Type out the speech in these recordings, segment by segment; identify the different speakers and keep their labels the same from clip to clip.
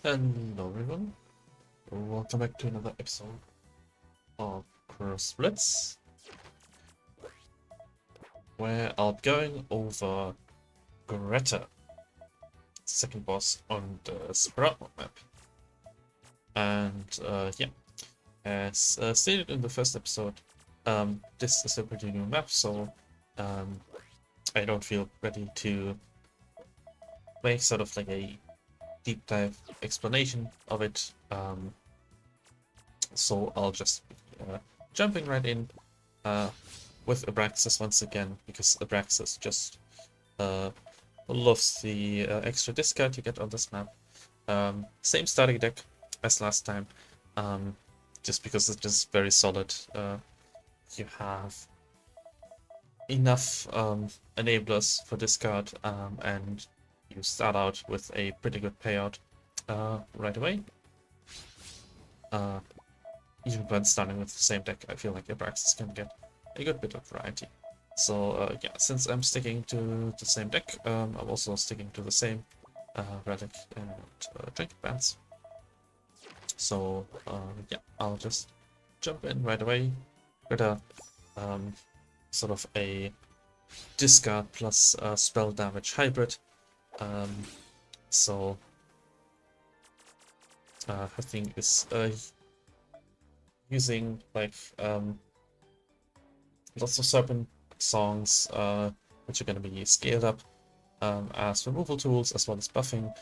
Speaker 1: Hello everyone, welcome back to another episode of Crossblitz, where I'll be going over Greta, second boss on the Sprout map. And yeah, as stated in the first episode, this is a pretty new map, so I don't feel ready to make sort of like a deep dive explanation of it. So I'll just be jumping right in with Abraxas once again, because Abraxas just loves the extra discard you get on this map. Same starting deck as last time, just because it's just very solid. You have enough enablers for discard, and you start out with a pretty good payout right away. Even when starting with the same deck, I feel like Abraxas can get a good bit of variety. So yeah, since I'm sticking to the same deck, I'm also sticking to the same relic and trinket bands. So yeah, I'll just jump in right away. Greta, sort of a discard plus spell damage hybrid. So her thing is using like lots of serpent songs, which are going to be scaled up as removal tools as well as buffing.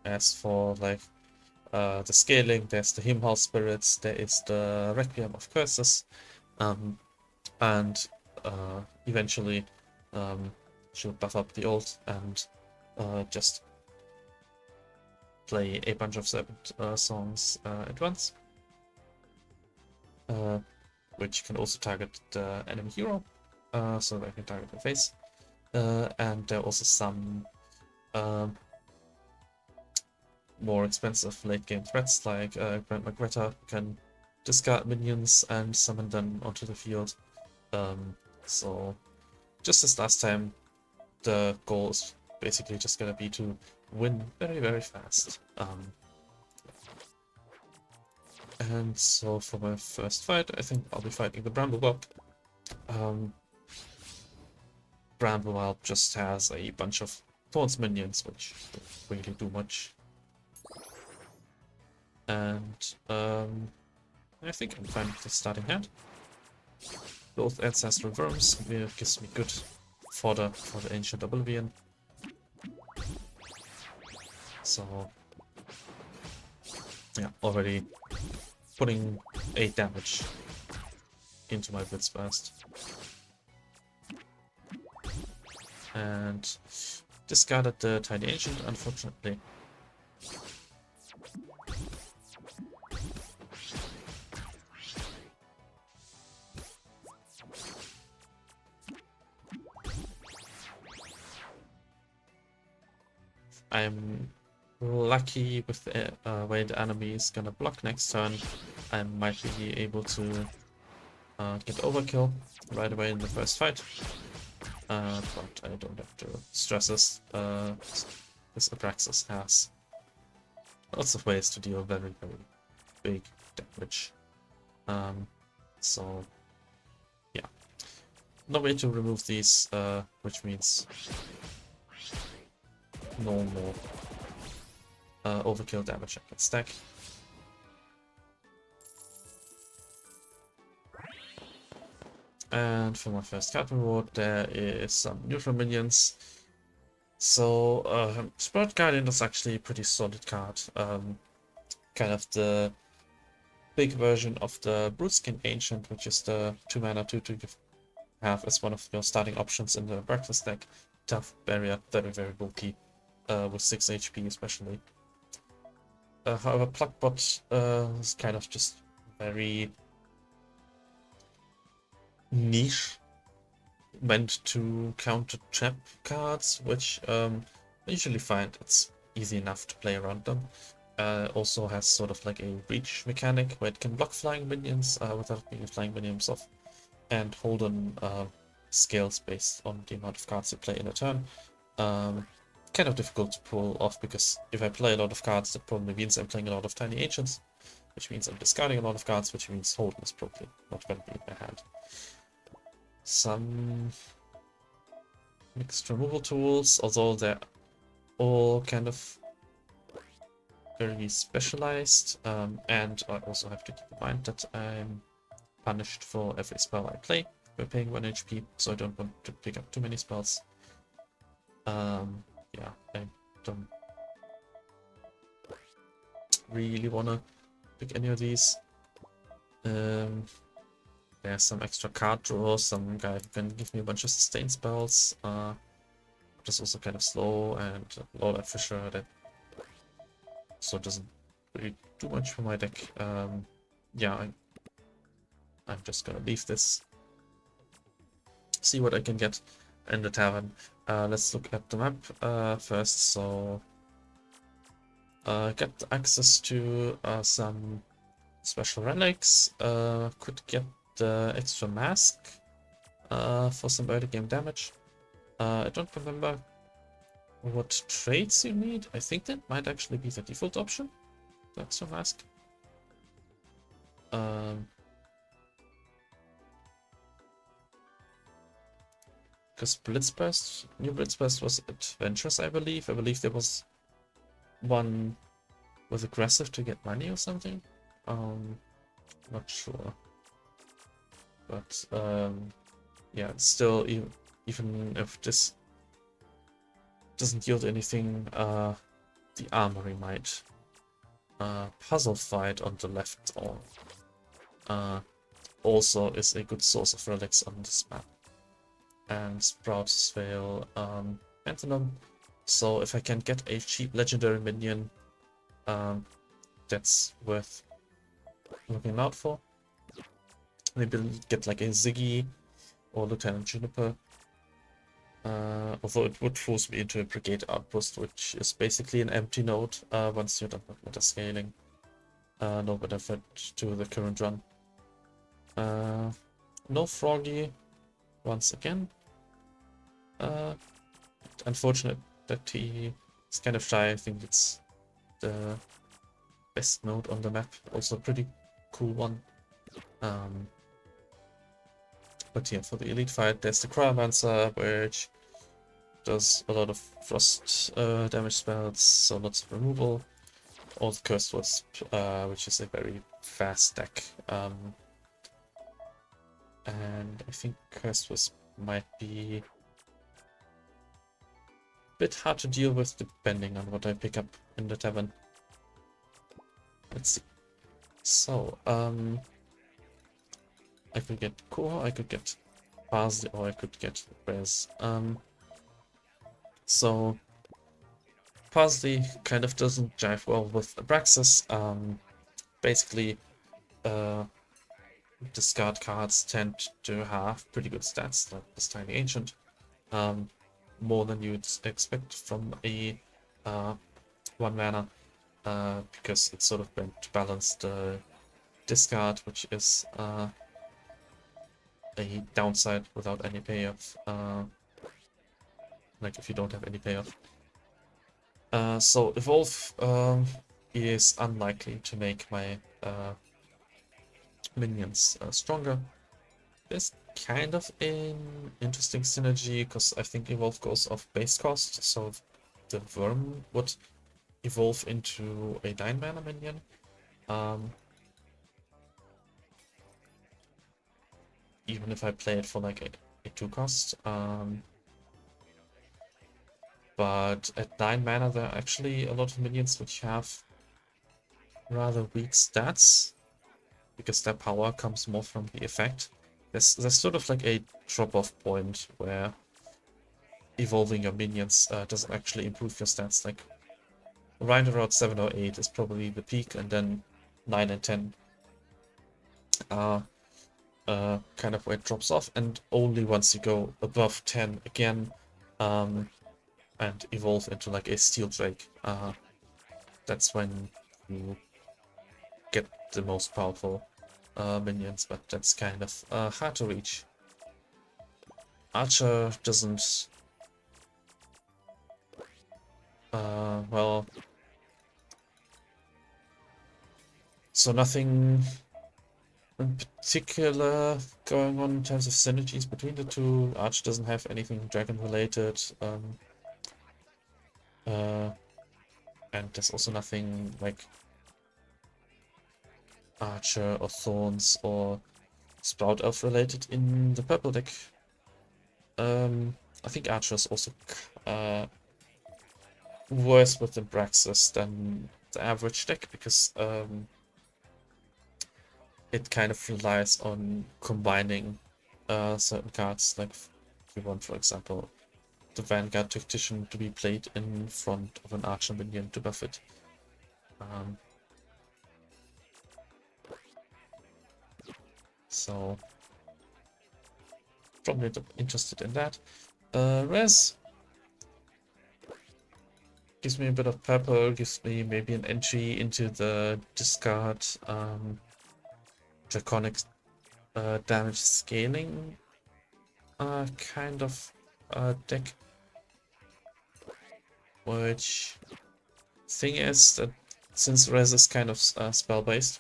Speaker 1: As for like the scaling, there's the Himhal Spirits, there is the Requiem of Curses, and eventually she'll buff up the ult and just play a bunch of serpent songs at once, which can also target the enemy hero, so they can target the face. And there are also some more expensive late game threats like Greta can discard minions and summon them onto the field. So just as last time, the goal is basically just gonna be to win very, very fast. And so for my first fight, I think I'll be fighting the Bramblewhelp. Bramblewhelp just has a bunch of Thorns minions, which don't really do much. And I think I'm fine with the starting hand. Both Ancestral Worms gives me good fodder for the Ancient Oblivion. So yeah, already putting 8 damage into my Blitzburst. And discarded the Tiny Ancient, unfortunately. I'm lucky with the way the enemy is gonna block next turn. I might be able to get overkill right away in the first fight. But I don't have to stress this. This Abraxas has lots of ways to deal very, very big damage. So yeah, no way to remove these, which means no more overkill damage I can stack. And for my first card reward, there is some neutral minions. So Sprout Guardian is actually a pretty solid card. Kind of the big version of the Bruteskin Ancient, which is the 2 mana 2/2 you have as one of your starting options in the breakfast deck. Tough barrier, very, very bulky, with 6 HP especially. However, Pluckbot is kind of just very niche, meant to counter trap cards, which I usually find it's easy enough to play around them. Also has sort of like a reach mechanic where it can block flying minions without being flying minions off, and hold on scales based on the amount of cards you play in a turn. kind of difficult to pull off, because if I play a lot of cards, that probably means I'm playing a lot of tiny ancients, which means I'm discarding a lot of cards, which means Holden is probably not going to be in my hand. Some mixed removal tools, although they're all kind of very specialized, and I also have to keep in mind that I'm punished for every spell I play by paying 1 HP, so I don't want to pick up too many spells. Yeah, I don't really want to pick any of these. There's some extra card draw, some guy who can give me a bunch of sustain spells, which is also kind of slow, and Lord Fisher that so doesn't really do much for my deck. Yeah, I'm just gonna leave this, see what I can get in the tavern. Let's look at the map first. So get access to some special relics, could get the extra mask for some early game damage. I don't remember what traits you need. I think that might actually be the default option, the extra mask. Because Blitzburst, new Blitzburst was adventurous, I believe. I believe there was one with aggressive to get money or something. Not sure. But yeah, it's still, even if this doesn't yield anything, the armory might. Puzzle fight on the left also is a good source of relics on this map. And Sprout's Veil, Antenom. So if I can get a cheap legendary minion, that's worth looking out for. Maybe get like a Ziggy or Lieutenant Juniper. Although it would force me into a Brigade Outpost, which is basically an empty node once you're done with meta scaling. No benefit to the current run. No Froggy once again. Unfortunate that he is kind of shy. I think it's the best node on the map. Also a pretty cool one. But yeah, for the elite fight, there's the Cryomancer, which does a lot of frost damage spells, so lots of removal. Or the Cursed Wisp, which is a very fast deck. And I think Cursed Wisp might be a bit hard to deal with depending on what I pick up in the tavern. Let's see. So, I could get Core, I could get Parsley, or I could get Res. So Parsley kind of doesn't jive well with Abraxas. Basically, discard cards tend to have pretty good stats, like this Tiny Ancient. More than you'd expect from a 1 mana, because it's sort of meant to balance the discard, which is a downside without any payoff. Like if you don't have any payoff. So Evolve is unlikely to make my minions stronger. There's kind of an interesting synergy, because I think Evolve goes off base cost, so the Worm would evolve into a 9 mana minion. Even if I play it for like a 2 cost. But at 9 mana there are actually a lot of minions which have rather weak stats, because their power comes more from the effect. There's sort of like a drop-off point where evolving your minions doesn't actually improve your stats. Like right around 7 or 8 is probably the peak, and then 9 and 10 are kind of where it drops off, and only once you go above 10 again and evolve into like a Steel Drake, that's when you get the most powerful minions, but that's kind of hard to reach. Archer doesn't Well, so nothing in particular going on in terms of synergies between the two. Arch doesn't have anything dragon related. Uh, and there's also nothing like Archer or Thorns or Sprout Elf related in the purple deck. I think Archer is also worse with Abraxas than the average deck because it kind of relies on combining certain cards. Like if you want, for example, the Vanguard Tactician to be played in front of an Archer minion to buff it. So probably not interested in that. Res gives me a bit of purple, gives me maybe an entry into the discard draconic damage scaling kind of deck. Which thing is that since Res is kind of spell based,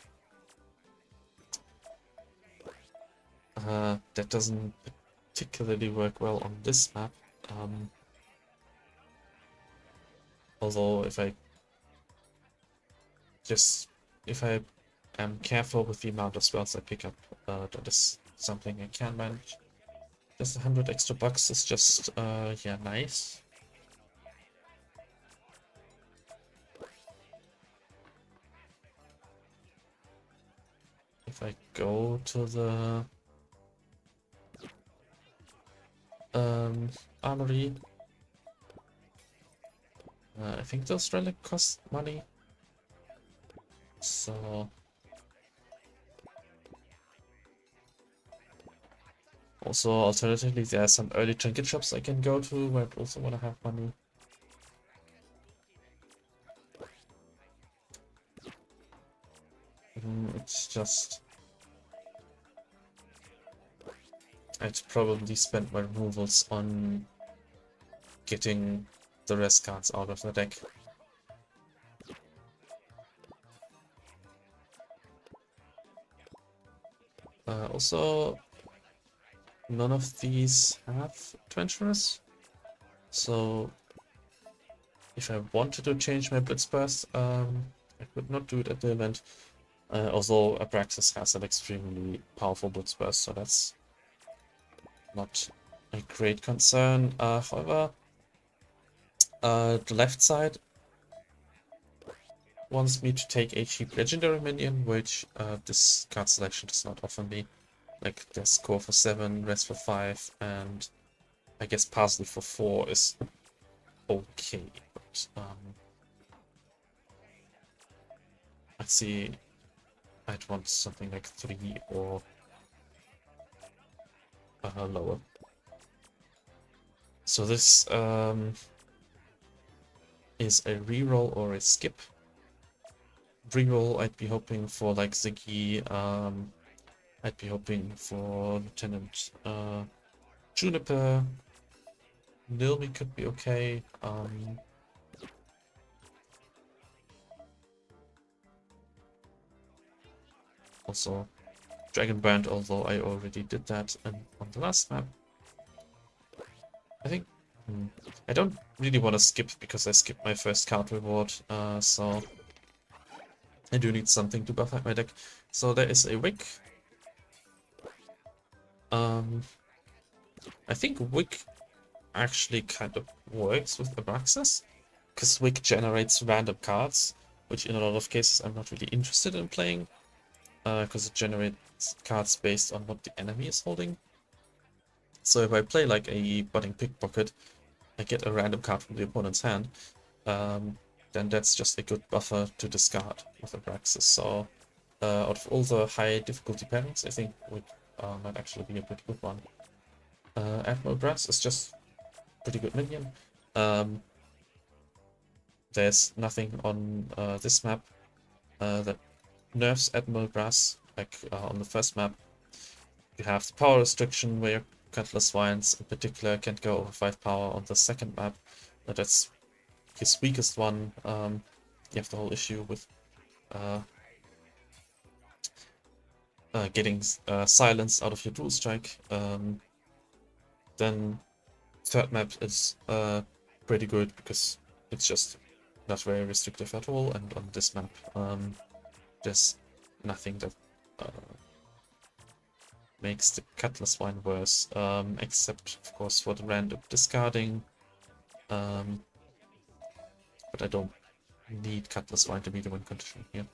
Speaker 1: that doesn't particularly work well on this map. Although if I am careful with the amount of spells I pick up, that is something I can manage. Just 100 extra bucks is just yeah, nice. If I go to the armory, I think those relic cost money. So also alternatively, there are some early trinket shops I can go to where I also want to have money. It's just I'd probably spend my removals on getting the rest cards out of the deck. Also, none of these have adventurers, so if I wanted to change my Blitz Burst, I could not do it at the event. Although Abraxas has an extremely powerful Blitz Burst, so that's not a great concern. However, the left side wants me to take a cheap legendary minion, which this card selection does not offer me. Like there's core for 7, rest for 5, and I guess parsley for 4 is okay. But I'd see I'd want something like 3 or lower. So this is a reroll or a skip. Reroll, I'd be hoping for like Ziggy. I'd be hoping for Lieutenant Juniper. Nilmi could be okay. Also, Dragon Brand, although I already did that on the last map. I think I don't really want to skip because I skipped my first card reward, so I do need something to buff out my deck. So there is a Wick. I think Wick actually kind of works with Abraxas, because Wick generates random cards, which in a lot of cases I'm not really interested in playing, because it generates cards based on what the enemy is holding. So if I play like a budding pickpocket, I get a random card from the opponent's hand, then that's just a good buffer to discard with Abraxas. So out of all the high difficulty pairings, I think Wick might actually be a pretty good one. Admiral Brass is just pretty good minion. There's nothing on this map that nerfs Admiral Brass, like on the first map. You have the power restriction where Cutlass Vines in particular can't go over 5 power. On the second map, that's his weakest one, you have the whole issue with getting silence out of your dual strike. Then third map is pretty good because it's just not very restrictive at all, and on this map there's nothing that makes the Cutlass Wine worse, except of course for the random discarding. But I don't need Cutlass Wine to be the win condition here.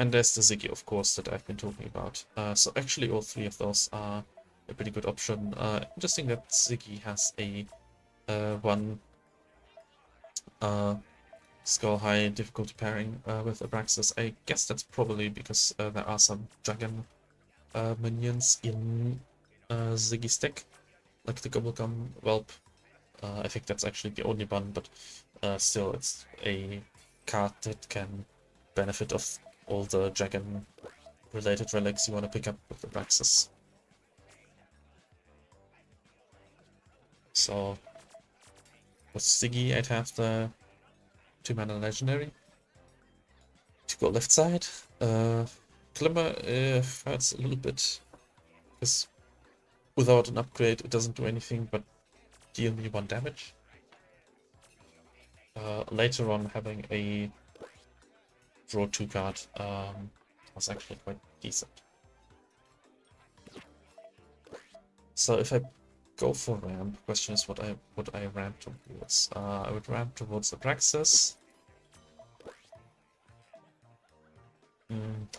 Speaker 1: And there's the Ziggy, of course, that I've been talking about. So actually all three of those are a pretty good option. Interesting that Ziggy has a one skull high difficulty pairing with Abraxas. I guess that's probably because there are some dragon minions in Ziggy's deck, like the Gobblegum Whelp. I think that's actually the only one, but still it's a card that can benefit of all the dragon related relics you want to pick up with Abraxas. So with Ziggy I'd have the 2-mana legendary to go left side. Glimmer hurts a little bit because without an upgrade it doesn't do anything but deal me 1 damage. Later on having a draw 2 card was actually quite decent. So if I go for ramp, question is what I ramp towards. I would ramp towards Abraxas.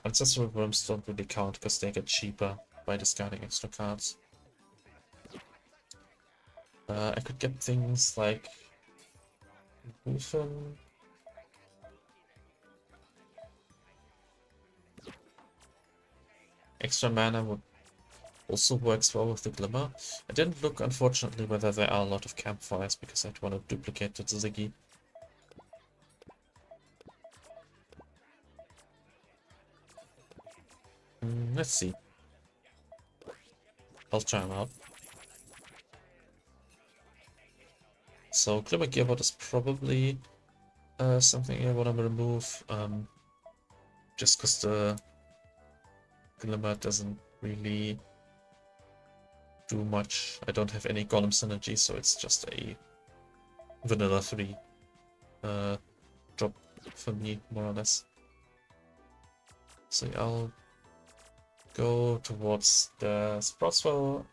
Speaker 1: Ancestral Worms don't really count because they get cheaper by discarding extra cards. I could get things like Wolfen. Extra mana would also works well with the Glimmer. I didn't look, unfortunately, whether there are a lot of campfires because I'd want to duplicate the Ziggy. Let's see. I'll try them out. So Glimmer Gearbot is probably something I want to remove, just because the Glimmer doesn't really do much. I don't have any Golem synergy, so it's just a vanilla 3 drop for me, more or less. So I'll go towards the Sprotswell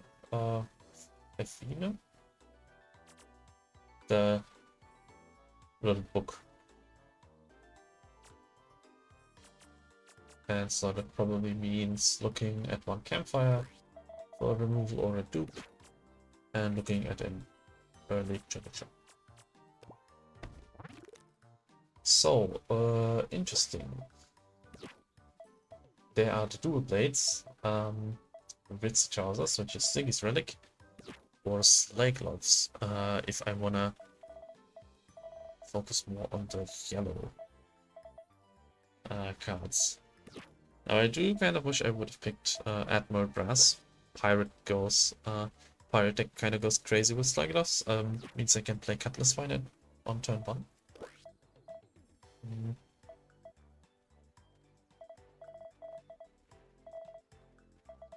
Speaker 1: Athena, the little book. And so that probably means looking at 1 campfire for a removal or a dupe, and looking at an early trigger. So, interesting. There are the dual blades, Ritz Trousers, which is Ziggy's relic, or Slay Gloves, if I wanna focus more on the yellow cards. Now I do kind of wish I would have picked Admiral Brass. Pirate deck kind of goes crazy with Slay Gloves. Means I can play Cutlass Vine on turn 1.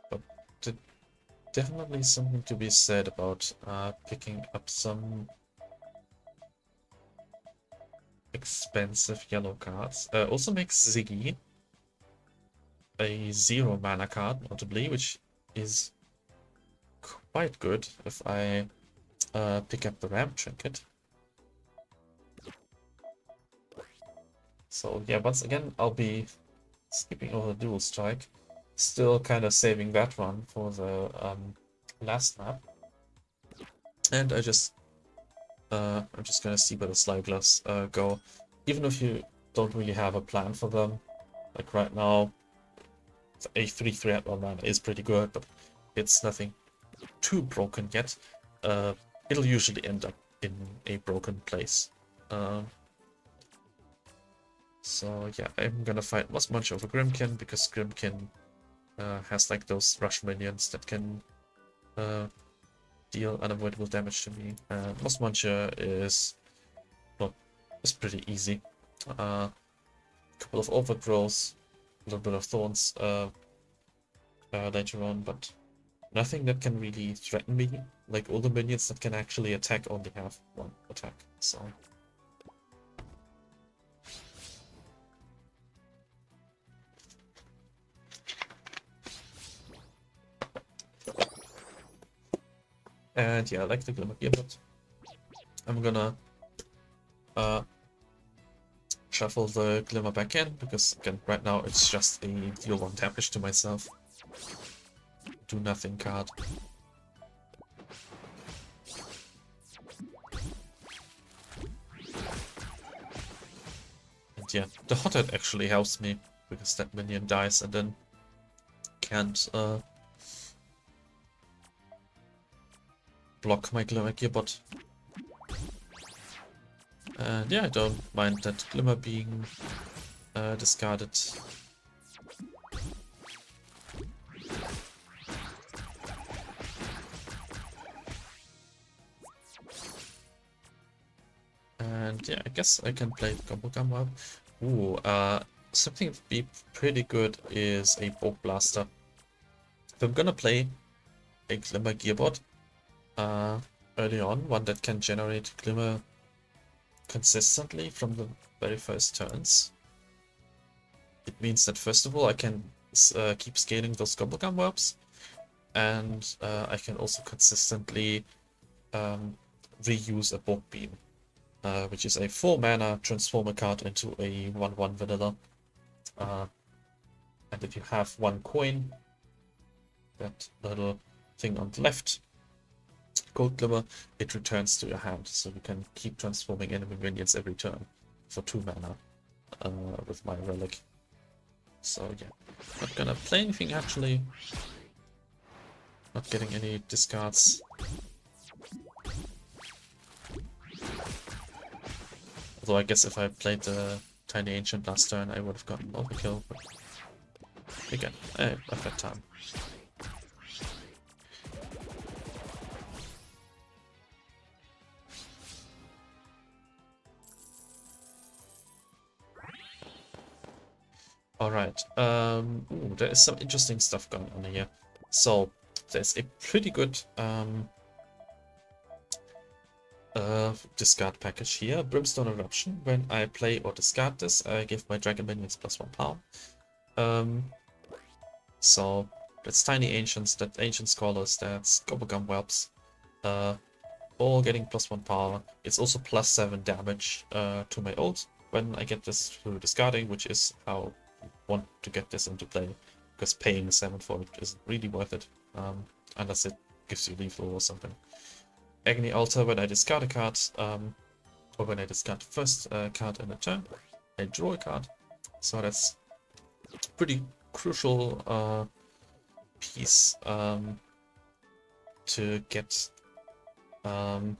Speaker 1: But definitely something to be said about picking up some expensive yellow cards. Also makes Ziggy a 0 mana card, notably, which is quite good if I pick up the ramp trinket. So yeah, once again, I'll be skipping over the dual strike, still kind of saving that one for the last map, and I'm just gonna see where the Slide Gloves go, even if you don't really have a plan for them. Like right now, a 3/3 at 1 mana is pretty good, but it's nothing too broken yet. It'll usually end up in a broken place. So yeah, I'm gonna fight Moss Muncher over Grimkin because Grimkin has like those rush minions that can deal unavoidable damage to me. Moss Muncher is is pretty easy. Couple of overgrowths, a little bit of thorns later on, but nothing that can really threaten me. Like all the minions that can actually attack only have one attack, so. And yeah, I like the Glimmer here, but I'm gonna shuffle the Glimmer back in, because again, right now it's just a deal 1 damage to myself. Do nothing card. And yeah, the Hothead actually helps me, because that minion dies and then can't block my Glimmer Gearbot. And yeah, I don't mind that Glimmer being discarded. And yeah, I guess I can play Gum up. Ooh, something that would be pretty good is a Bulk Blaster. If I'm gonna play a Glimmer Gearbot early on, one that can generate Glimmer consistently from the very first turns, it means that first of all I can keep scaling those Gum Webs, and I can also consistently reuse a Bulk Beam. Which is a 4 mana transformer card into a 1/1 vanilla. And if you have 1 coin, that little thing on the left, Gold Glimmer, it returns to your hand. So you can keep transforming enemy minions every turn for 2 mana with my relic. So yeah, not gonna play anything actually. Not getting any discards. Although I guess if I played the Tiny Ancient last turn, I would have gotten overkill. But again, I've had time. Alright, there is some interesting stuff going on here. So, there's a pretty good discard package here. Brimstone Eruption. When I play or discard this, I give my dragon minions +1 power. So that's Tiny Ancients, that's Ancient Scholars, that's Gobblegum Whelps, all getting +1 power. It's also +7 damage to my ult when I get this through discarding, which is how I want to get this into play, because paying 7 for it isn't really worth it, unless it gives you lethal or something. Agony Altar, when I discard a card, or when I discard the first card in a turn, I draw a card. So that's pretty crucial piece to get the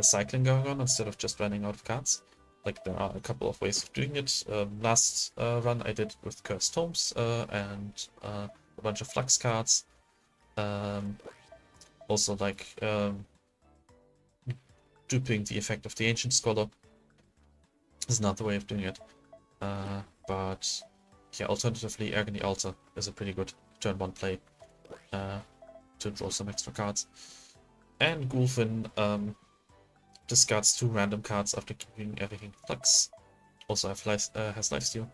Speaker 1: cycling going on instead of just running out of cards. Like, there are a couple of ways of doing it. Last run I did with Cursed Tomes and a bunch of Flux cards. Also, like, duping the effect of the Ancient Scholar is another way of doing it. But yeah, alternatively, Agony Altar is a pretty good turn 1 play to draw some extra cards. And Gulfin discards 2 random cards after keeping everything Flux. Also has lifesteal.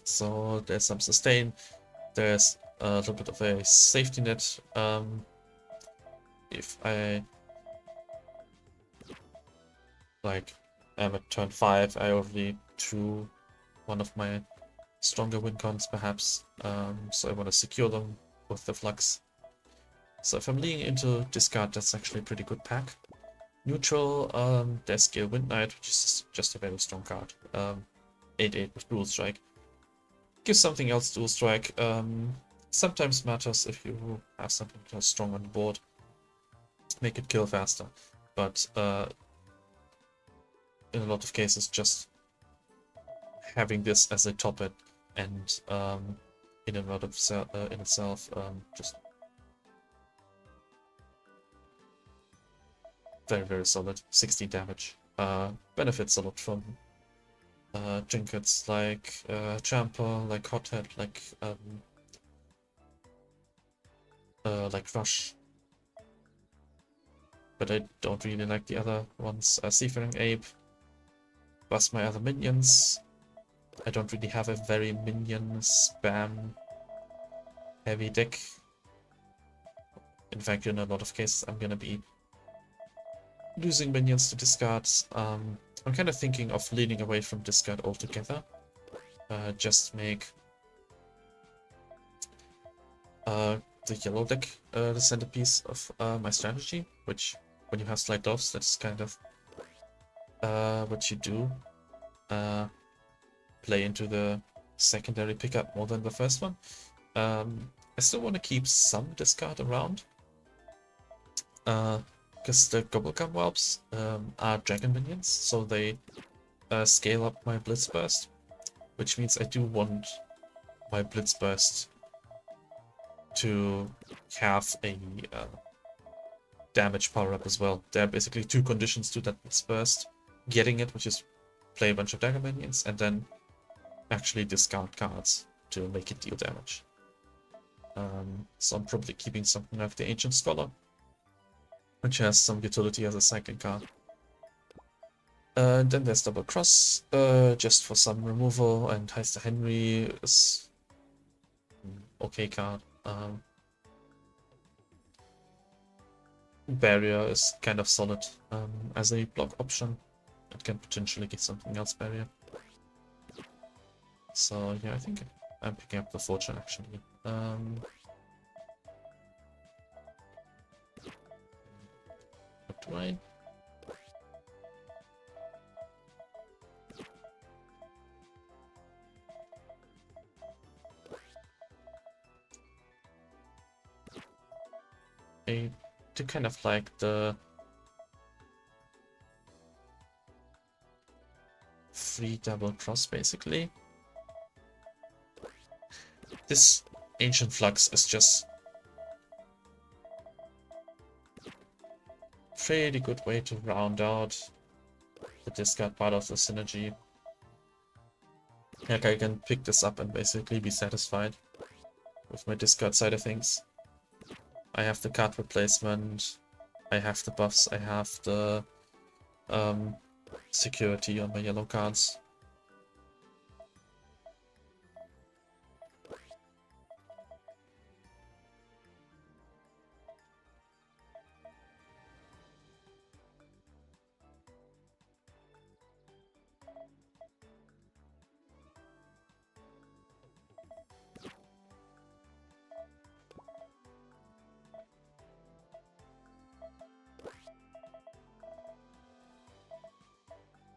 Speaker 1: So there's some sustain. There's a little bit of a safety net. If I am at turn 5, I already drew one of my stronger win cons perhaps, so I want to secure them with the Flux. So if I'm leaning into discard, that's actually a pretty good pack. Neutral, there's Gale Wind Knight, which is just a very strong card. 8/8 with Dual Strike. Gives something else Dual Strike. Sometimes matters if you have something that's strong on the board. Make it kill faster. But in a lot of cases, just having this as a top hit and in and of in itself just very, very solid. 60 damage benefits a lot from trinkets like Trample, like Hothead, like Rush. But I don't really like the other ones. Seafaring Ape, plus my other minions. I don't really have a very minion spam heavy deck. In fact, in a lot of cases, I'm gonna be losing minions to discards. I'm kind of thinking of leaning away from discard altogether. Just make the yellow deck the centerpiece of my strategy, which when you have slight dwarfs, that's kind of what you do. Play into the secondary pickup more than the first one. I still want to keep some discard around. Because the Gobblegum Whelps are dragon minions, so they scale up my Blitz Burst, which means I do want my Blitz Burst to have a damage power up as well. There are basically two conditions to that Blitz Burst. Getting it, which is play a bunch of dagger minions, and then actually discard cards to make it deal damage. So I'm probably keeping something like the Ancient Scholar, which has some utility as a cycling card. And then there's Double Cross, just for some removal, and Heister Henry is an okay card. Barrier is kind of solid as a block option. It can potentially get something else barrier. So yeah, I think I'm picking up the Fortune actually. What do I? I do kind of like the free double cross basically. This Ancient Flux is just a pretty good way to round out the discard part of the synergy. Like I can pick this up and basically be satisfied with my discard side of things. I have the card replacement, I have the buffs, I have the security on my yellow cards.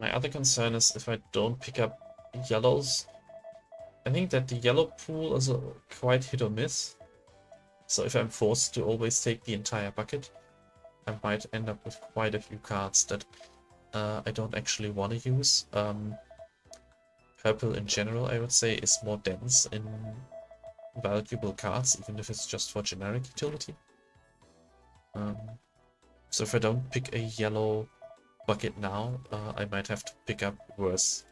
Speaker 1: My other concern is if I don't pick up yellows. I think that the yellow pool is quite hit or miss. So if I'm forced to always take the entire bucket, I might end up with quite a few cards that I don't actually want to use. Purple in general, I would say, is more dense in valuable cards, even if it's just for generic utility. So if I don't pick a yellow bucket now, I might have to pick up worse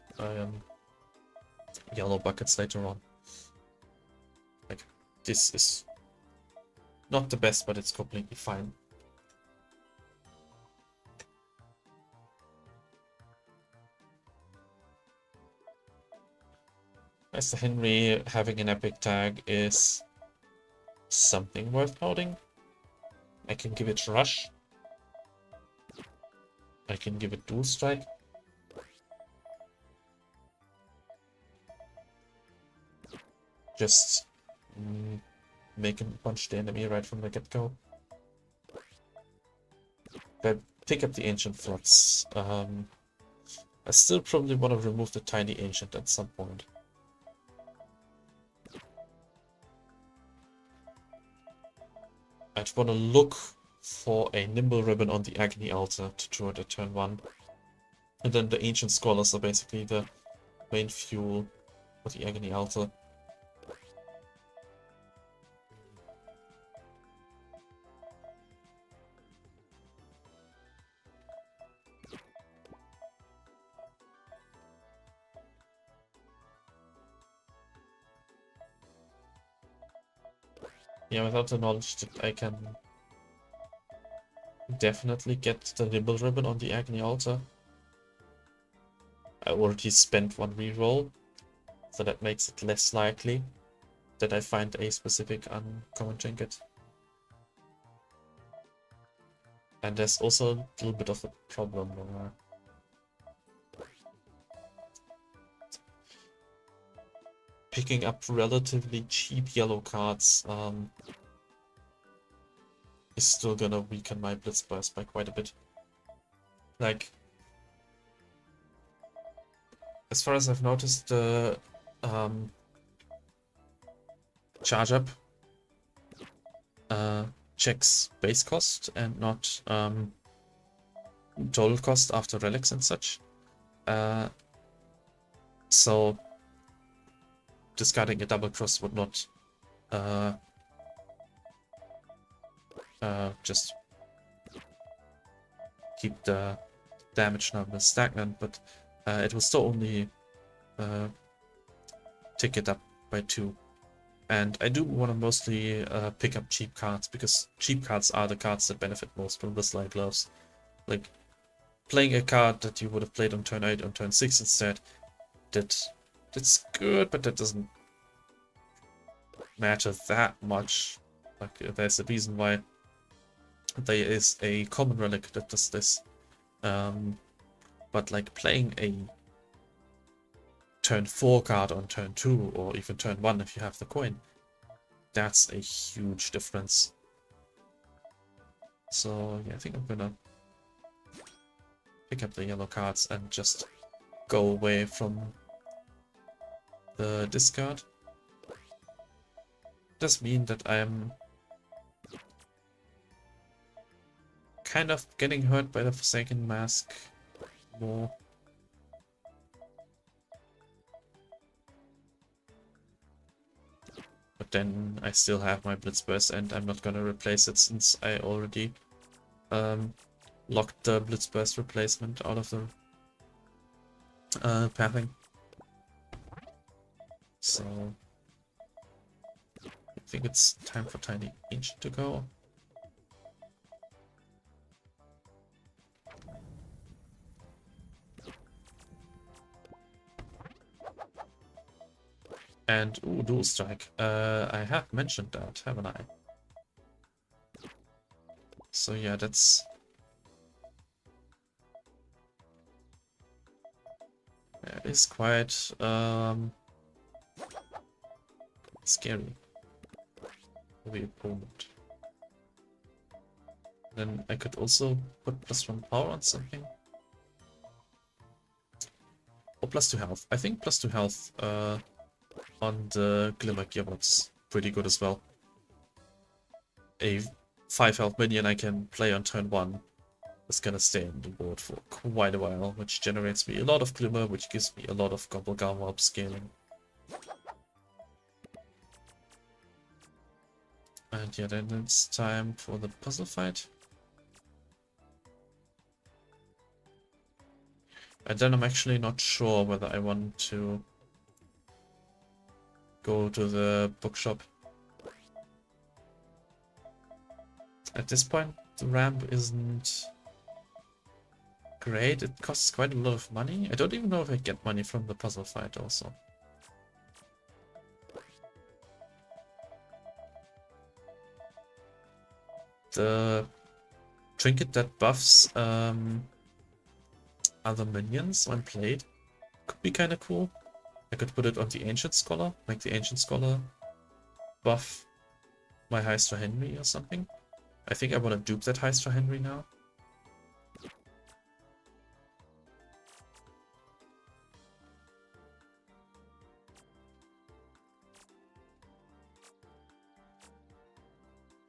Speaker 1: yellow buckets later on. Like, this is not the best, but it's completely fine. Mr. Henry having an epic tag is something worth noting. I can give it Rush. I can give it Dual Strike. Just make him punch the enemy right from the get-go. But pick up the Ancient Flux. I still probably want to remove the Tiny Ancient at some point. I'd want to look for a Nimble Ribbon on the Agony Altar to draw it at turn 1. And then the Ancient Scholars are basically the main fuel for the Agony Altar. Yeah, without the knowledge that I can definitely get the Nibble Ribbon on the Agony Altar. I already spent one reroll, so that makes it less likely that I find a specific uncommon trinket. And there's also a little bit of a problem where picking up relatively cheap yellow cards is still gonna weaken my Blitz Burst by quite a bit. Like, as far as I've noticed, the charge up checks base cost and not total cost after relics and such. So discarding a double cross would not just keep the damage numbers stagnant, but it will still only tick it up by 2. And I do want to mostly pick up cheap cards, because cheap cards are the cards that benefit most from the Slide Gloves. Like, playing a card that you would have played on turn 8 on turn 6 instead, that's good, but that doesn't matter that much. Like, there's a reason why there is a common relic that does this. But like playing a turn 4 card on turn 2 or even turn 1 if you have the coin, that's a huge difference. So yeah, I think I'm gonna pick up the yellow cards and just go away from the discard. Does mean that I'm kind of getting hurt by the Forsaken Mask more. But then I still have my Blitz Burst and I'm not gonna replace it since I already locked the Blitz Burst replacement out of the pathing. So I think it's time for Tiny Ancient to go. And ooh, Dual Strike. I have mentioned that, haven't I? So yeah, that is quite scary for the opponent. Then I could also put +1 power on something. Or +2 health. I think +2 health on the Glimmer Gearbox pretty good as well. A 5 health minion I can play on turn 1 is gonna stay on the board for quite a while, which generates me a lot of Glimmer, which gives me a lot of Gobblegum upscaling. And yeah, then it's time for the puzzle fight. And then I'm actually not sure whether I want to go to the bookshop. At this point, the ramp isn't great. It costs quite a lot of money. I don't even know if I get money from the puzzle fight also. The trinket that buffs other minions when played could be kind of cool. I could put it on the Ancient Scholar, make the Ancient Scholar buff my Heistra Henry or something. I think I want to dupe that Heistra Henry now.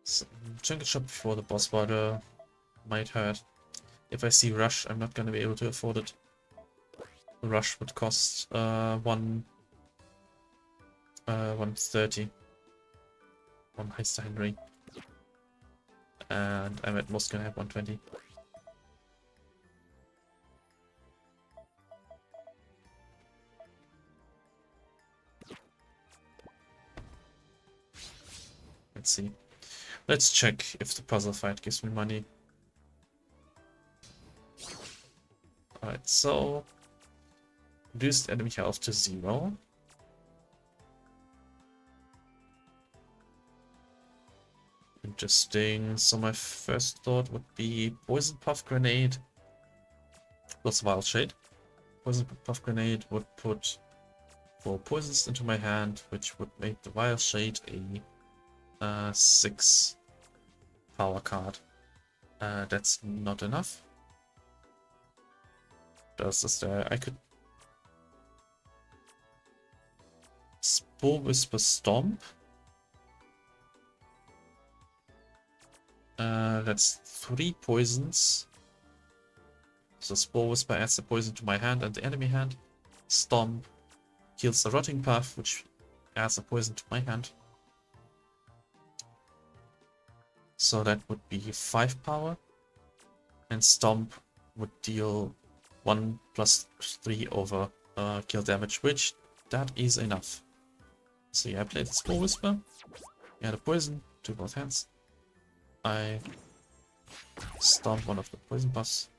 Speaker 1: So, trinket shop before the boss battle might hurt. If I see Rush, I'm not going to be able to afford it. Rush would cost 130 on Heistra Henry. And I'm at most gonna have 120. Let's see. Let's check if the puzzle fight gives me money. Alright, so reduced enemy health to 0. Interesting. So my first thought would be Poison Puff Grenade plus Wild Shade. Poison Puff Grenade would put 4 poisons into my hand, which would make the Wild Shade a 6 power card. That's not enough. Is there? I could Spore Whisper Stomp. That's 3 poisons. So Spore Whisper adds the poison to my hand and the enemy hand. Stomp kills the Rotting Puff, which adds a poison to my hand. So that would be 5 power. And Stomp would deal 1 plus 3 over kill damage, which that is enough. So yeah, I played Spore Whisper. Yeah, the poison to both hands. I stomp one of the poison buffs.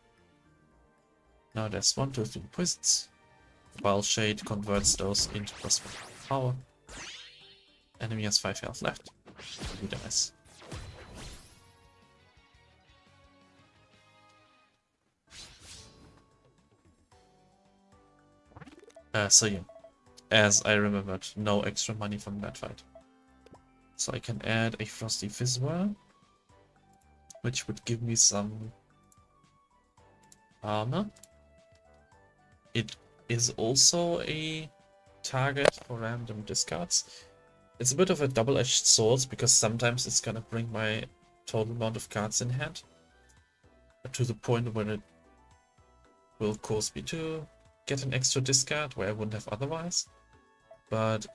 Speaker 1: Now there's 1, 2, 3 poisons. While Shade converts those into plus 1 power. Enemy has 5 health left. He dies. So yeah, as I remembered, no extra money from that fight. So I can add a Frosty Fizzwhirl, which would give me some armor. It is also a target for random discards. It's a bit of a double-edged sword because sometimes it's gonna bring my total amount of cards in hand to the point where it will cause me to get an extra discard where I wouldn't have otherwise. But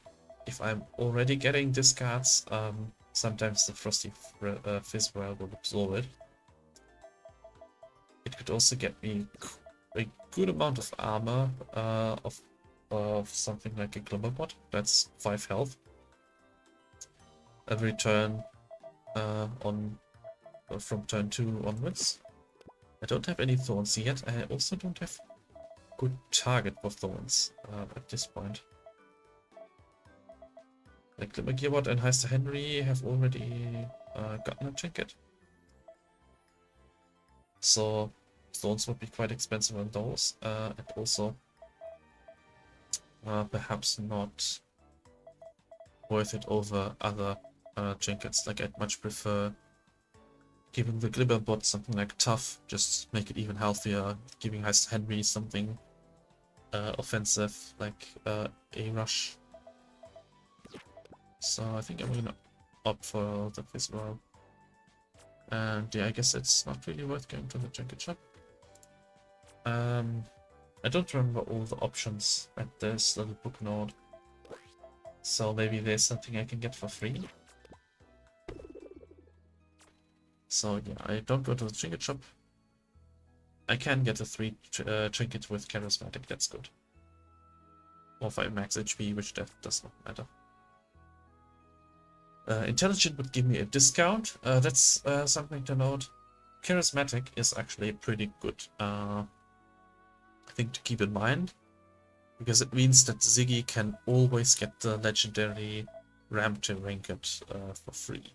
Speaker 1: if I'm already getting discards, sometimes the Frosty Fizzwhirl will absorb it. It could also get me a good amount of armor of something like a Glimmerbot. That's 5 health. Every turn from turn 2 onwards. I don't have any thorns yet. I also don't have good target for thorns at this point. Like Glimmer Gearbot and Heister Henry have already gotten a trinket. So thorns would be quite expensive on those, and also perhaps not worth it over other trinkets. Like I'd much prefer giving the Glimmerbot something like Tough, just make it even healthier, giving Heister Henry something offensive like a Rush. So I think I'm gonna opt for the Fizzwhirl. And yeah, I guess it's not really worth going to the trinket shop. I don't remember all the options at this little book node. So maybe there's something I can get for free. So yeah, I don't go to the trinket shop. I can get a 3 trinket with charismatic, that's good. Or 5 max HP, which that does not matter. Intelligent would give me a discount. That's something to note. Charismatic is actually a pretty good thing to keep in mind, because it means that Ziggy can always get the legendary ramp to Rinket for free.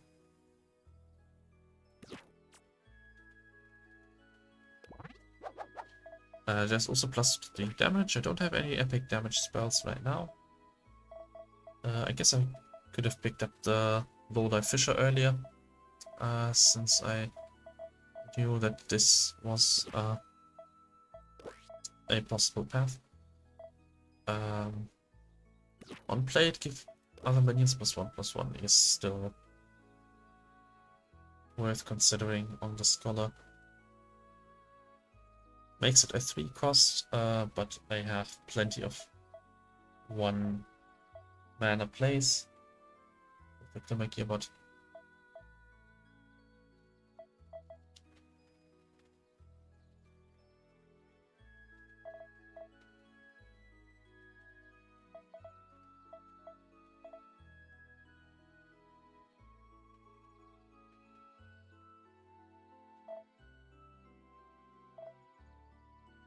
Speaker 1: There's also plus 3 damage. I don't have any epic damage spells right now. I guess I could have picked up the Lowlife Fisher earlier, since I knew that this was a possible path. On play it, give other minions +1/+1 is still worth considering on the Scholar. Makes it a 3 cost, but I have plenty of 1 mana plays with the Glimmer Gearbot.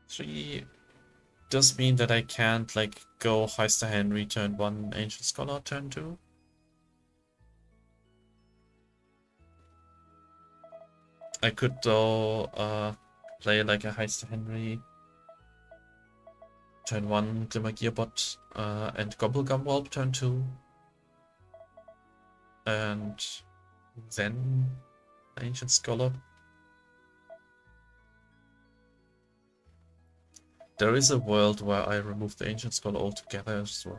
Speaker 1: 3 does mean that I can't like go Heister Henry turn 1, Ancient Scholar turn 2. I could though play like a Heister Henry turn 1, Glimmer Gearbot and Gobblegum Whelp turn 2. And then Ancient Scholar. There is a world where I remove the Ancient Scholar altogether as well.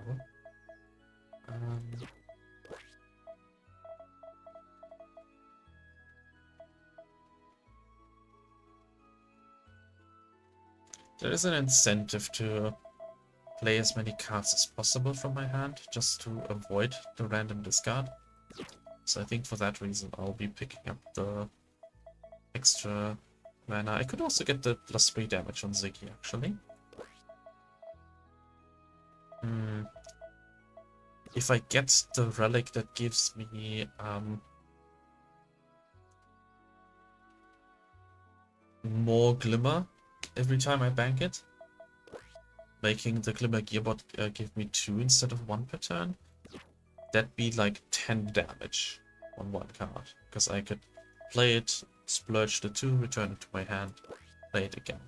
Speaker 1: There is an incentive to play as many cards as possible from my hand, just to avoid the random discard. So I think for that reason I'll be picking up the extra mana. I could also get the +3 damage on Ziggy, actually. If I get the relic that gives me more Glimmer every time I bank it, making the Glimmer Gearbot give me 2 instead of 1 per turn, that'd be like 10 damage on 1 card. Because I could play it, splurge the 2, return it to my hand, play it again.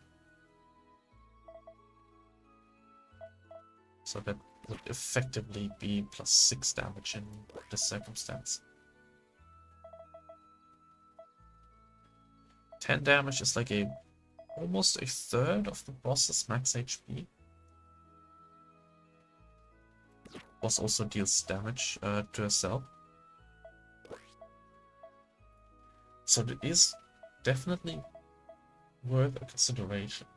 Speaker 1: So that would effectively be +6 damage in this circumstance. 10 damage is like almost a third of the boss's max HP. Boss also deals damage to herself. So it is definitely worth a consideration.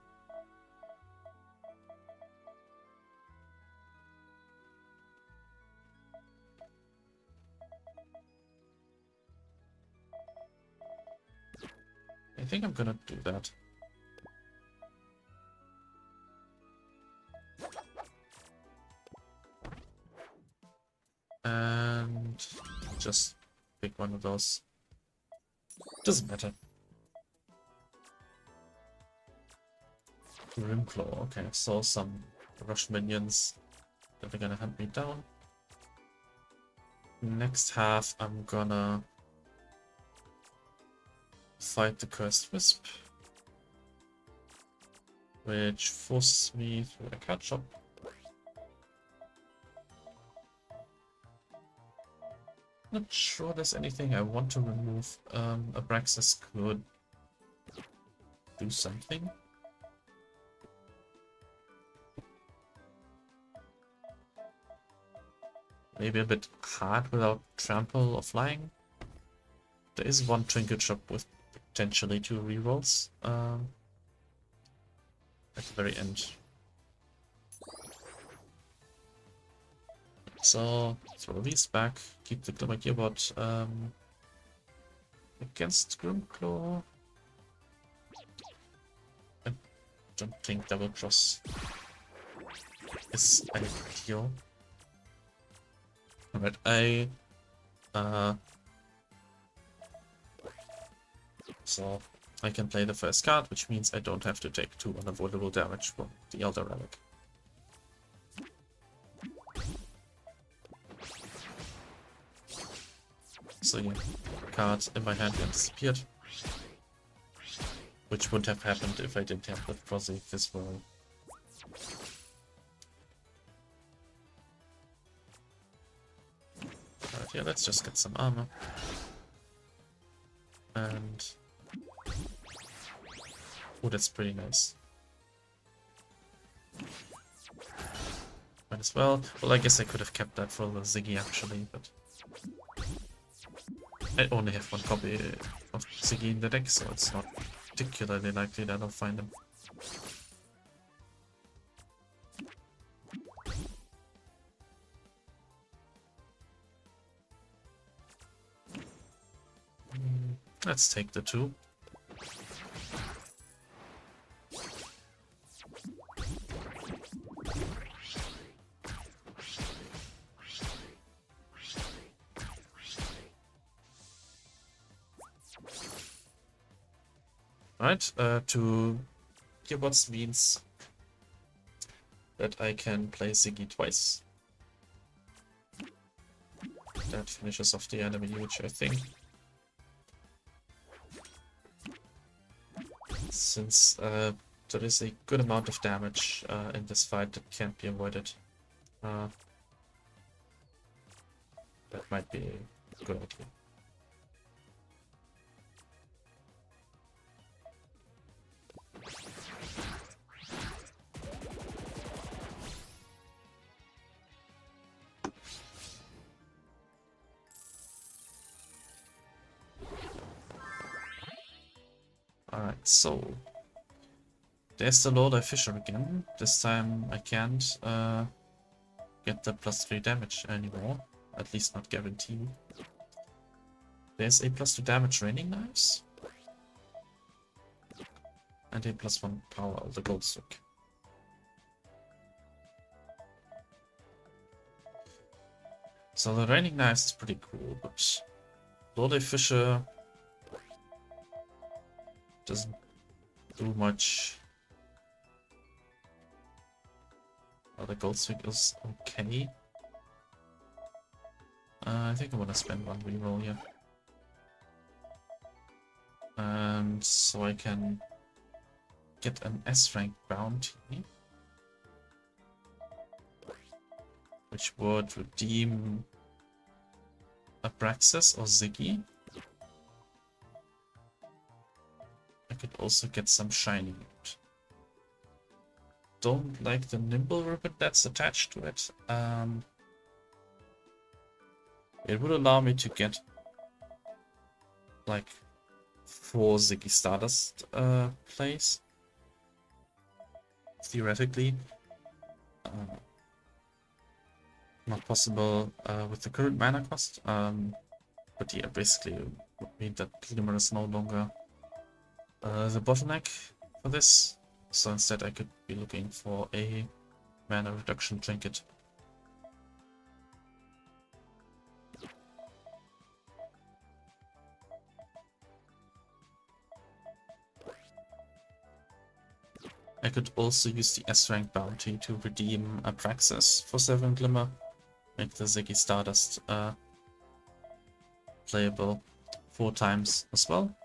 Speaker 1: I think I'm gonna do that. And just pick one of those. Doesn't matter. Grimclaw, okay, so some rush minions that are gonna hunt me down. Next half I'm gonna fight the Cursed Wisp, which forces me through a card shop. Not sure there's anything I want to remove. Abraxas could do something. Maybe a bit hard without trample or flying. There is one trinket shop with potentially 2 rerolls at the very end. So throw these back, keep the Glimmer Gearbot against Grimclaw. I don't think double cross is ideal. Alright, so I can play the first card, which means I don't have to take 2 unavoidable damage from the Elder Relic. So yeah, card in my hand disappeared, which wouldn't have happened if I didn't have the Frosty this way. Alright, yeah, let's just get some armor. And oh, that's pretty nice. Might as well. Well, I guess I could have kept that for the Ziggy actually, but I only have 1 copy of Ziggy in the deck, so it's not particularly likely that I'll find him. Let's take the 2. Right, to Gearbots means that I can play Ziggy twice. That finishes off the enemy, which I think, since there is a good amount of damage in this fight that can't be avoided, that might be a good idea. Alright, so there's the Lord Fisher again. This time I can't get the +3 damage anymore, at least not guaranteed. There's a +2 damage raining knives and a +1 power of the gold stick. So the raining knives is pretty cool, but Lord Fisher doesn't do much. Oh, the gold stick is okay. I think I want to spend one reroll here. And so I can get an S rank bounty, which would redeem Abraxas or Ziggy. I could also get some shiny loot. Don't like the nimble ribbon that's attached to it. It would allow me to get like 4 Ziggy Stardust plays, theoretically. Not possible with the current mana cost. But yeah, basically it would mean that Glimmer is no longer the bottleneck for this. So instead I could be looking for a mana reduction trinket. I could also use the S rank bounty to redeem Abraxas for 7 Glimmer. Make the Ziggy Stardust playable 4 times as well.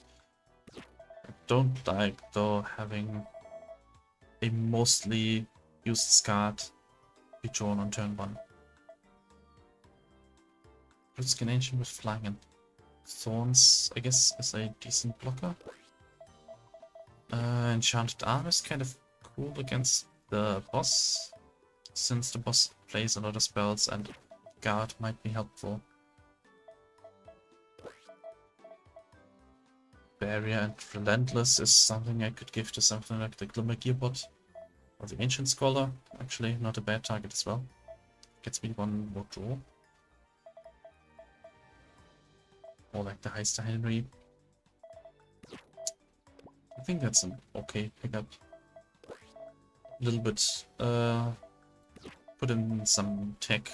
Speaker 1: I don't like, though, having a mostly used card be drawn on turn 1. Blitzskin Ancient with Flying and Thorns, I guess, is a decent blocker. Enchanted Arm is kind of cool against the boss, since the boss plays a lot of spells and guard might be helpful. Barrier and Relentless is something I could give to something like the Glimmer Gearbot or the Ancient Scholar. Actually, not a bad target as well. Gets me 1 more draw. Or like the Heister Henry. I think that's an okay pickup. A little bit, put in some tech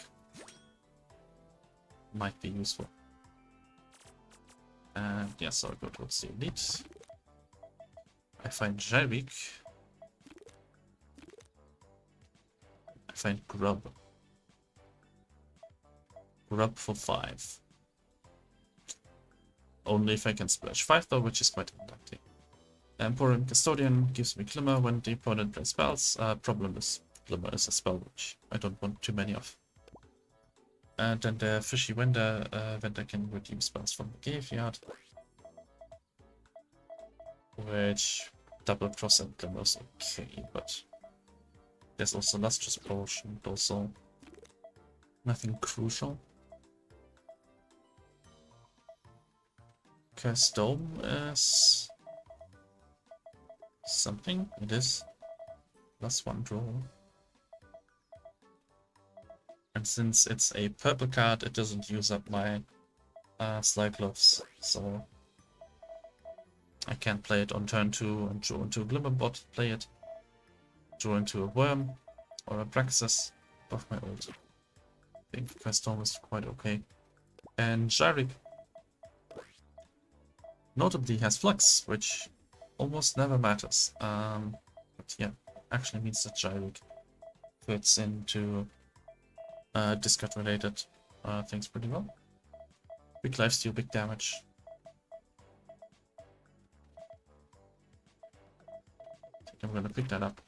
Speaker 1: might be useful. And yeah, so I go towards the elite. I find Jarvik. I find Grub. Grub for 5. Only if I can splash 5 though, which is quite unlucky. Emporium Custodian gives me Glimmer when the opponent plays spells. Problem is, Glimmer is a spell which I don't want too many of. And then the Fishy Vendor can redeem spells from the graveyard. Which double cross and Glimmer is okay, but there's also Lustrous Potion, also nothing crucial. Cursed Dome is something. It is +1 draw. And since it's a purple card, it doesn't use up my Slyclops, so I can play it on turn 2 and draw into a Glimmerbot, play it, draw into a Worm or a Abraxas above my ult. think Custom is quite okay. And Gyric notably has Flux, which almost never matters. But yeah, actually means that Gyric fits into discard related things pretty well. Big lifesteal, big damage. I think I'm gonna pick that up.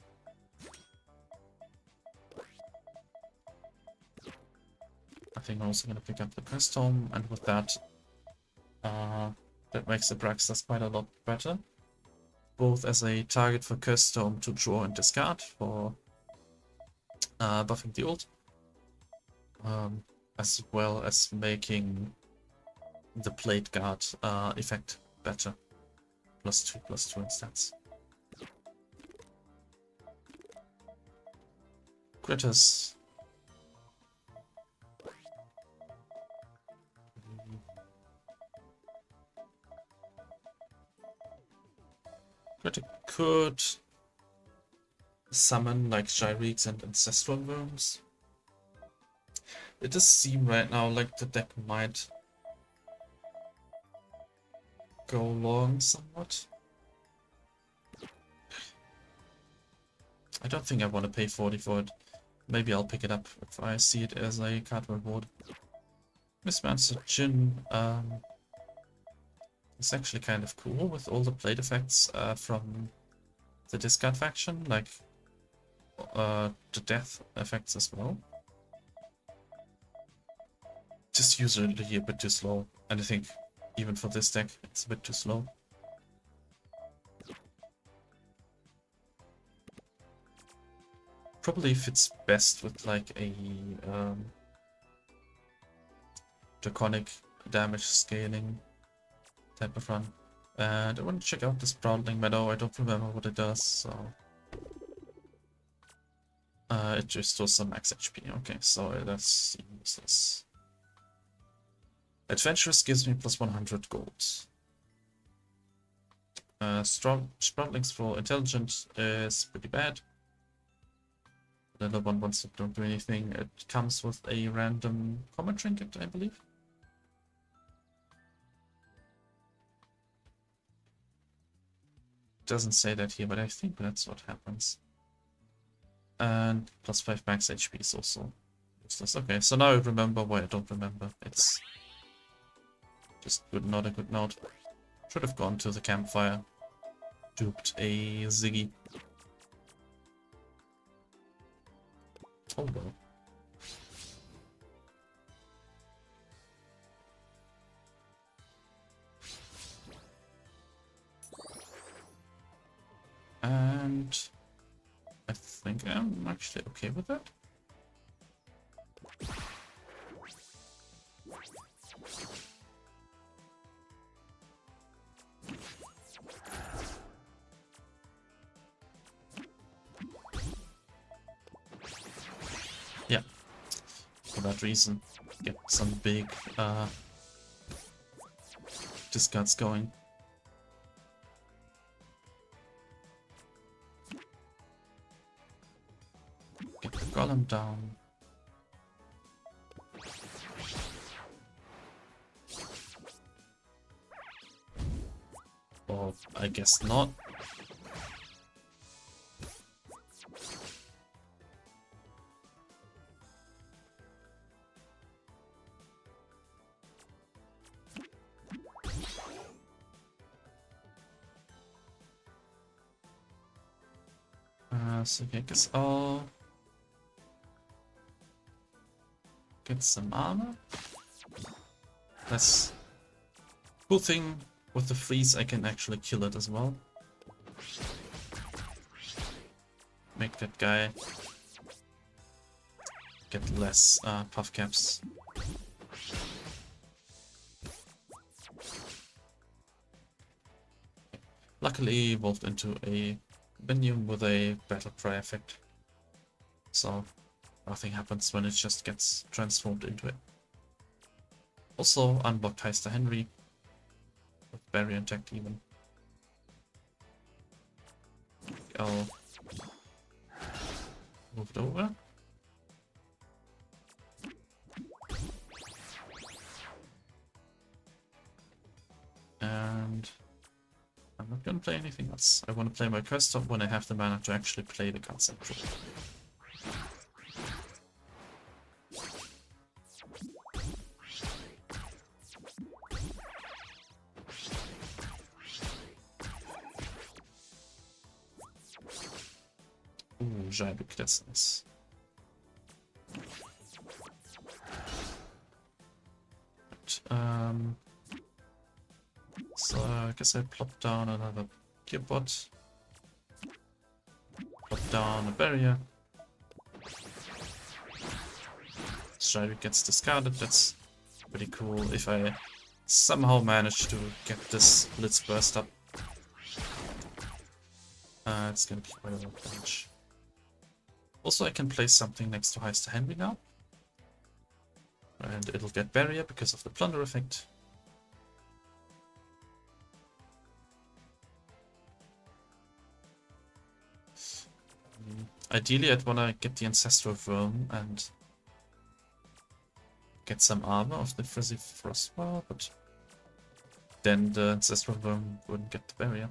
Speaker 1: I think I'm also gonna pick up the Crestome, and with that, that makes Abraxas quite a lot better. Both as a target for Crestome to draw and discard for buffing the ult, as well as making the plate guard effect better. +2/+2 in stats. Greta's Greta could summon like Gyrics and Ancestral Worms. It does seem right now like the deck might go long somewhat. I don't think I want to pay 40 for it. Maybe I'll pick it up if I see it as a card reward. Mismounted Jhin is actually kind of cool with all the plate effects from the discard faction, like the death effects as well. Just usually a bit too slow, and I think even for this deck it's a bit too slow. Probably fits best with like a draconic damage scaling type of run. And I want to check out this Sprouting Meadow. I don't remember what it does, so it restores some max HP. Okay, so that's useless. Adventurous gives me +100 gold. Sproutlings for Intelligent is pretty bad. The other one wants to don't do anything. It comes with a random common trinket, I believe. Doesn't say that here, but I think that's what happens. And +5 max HP is also useless. Okay, so now I remember why I don't remember. It's just not a good note. Should have gone to the campfire. Duped a Ziggy. Oh well. And I think I'm actually okay with that. Yeah, for that reason, get some big discards going. Get the golem down. Or I guess not. So I guess I'll get some armor. That's cool thing with the freeze, I can actually kill it as well. Make that guy get less puff caps. Luckily evolved into a minion with a battle cry effect, so nothing happens when it just gets transformed into it. Also unblocked Heister Henry with barrier intact even. I'll move it over. And I'm not gonna play anything else. I want to play my curse stop when I have the mana to actually play the card central. Ooh, Jybik, that's nice. Right, so I guess I plop down another Gearbot. Plop down a barrier. Jybik gets discarded, that's pretty cool. If I somehow manage to get this Blitz burst up, it's gonna be quite a lot of damage. Also, I can place something next to Heister Henry now. And it'll get barrier because of the plunder effect. Ideally, I'd wanna get the Ancestral Worm and get some armor of the Frizzy Frostwell, but then the Ancestral Worm wouldn't get the barrier.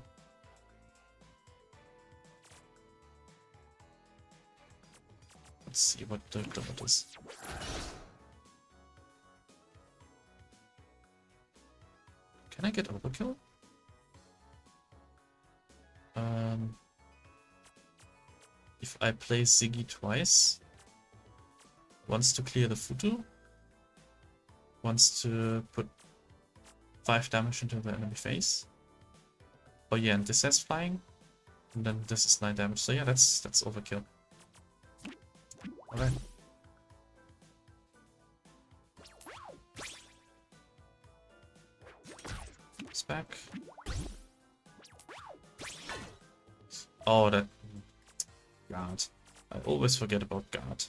Speaker 1: Let's see what the limit is. Can I get overkill? If I play Ziggy twice, once to clear the Futu, once to put 5 damage into the enemy face. Oh yeah, and this has flying, and then this is 9 damage. So yeah, that's overkill. Alright. It's back. Oh, that guard. I always forget about guard.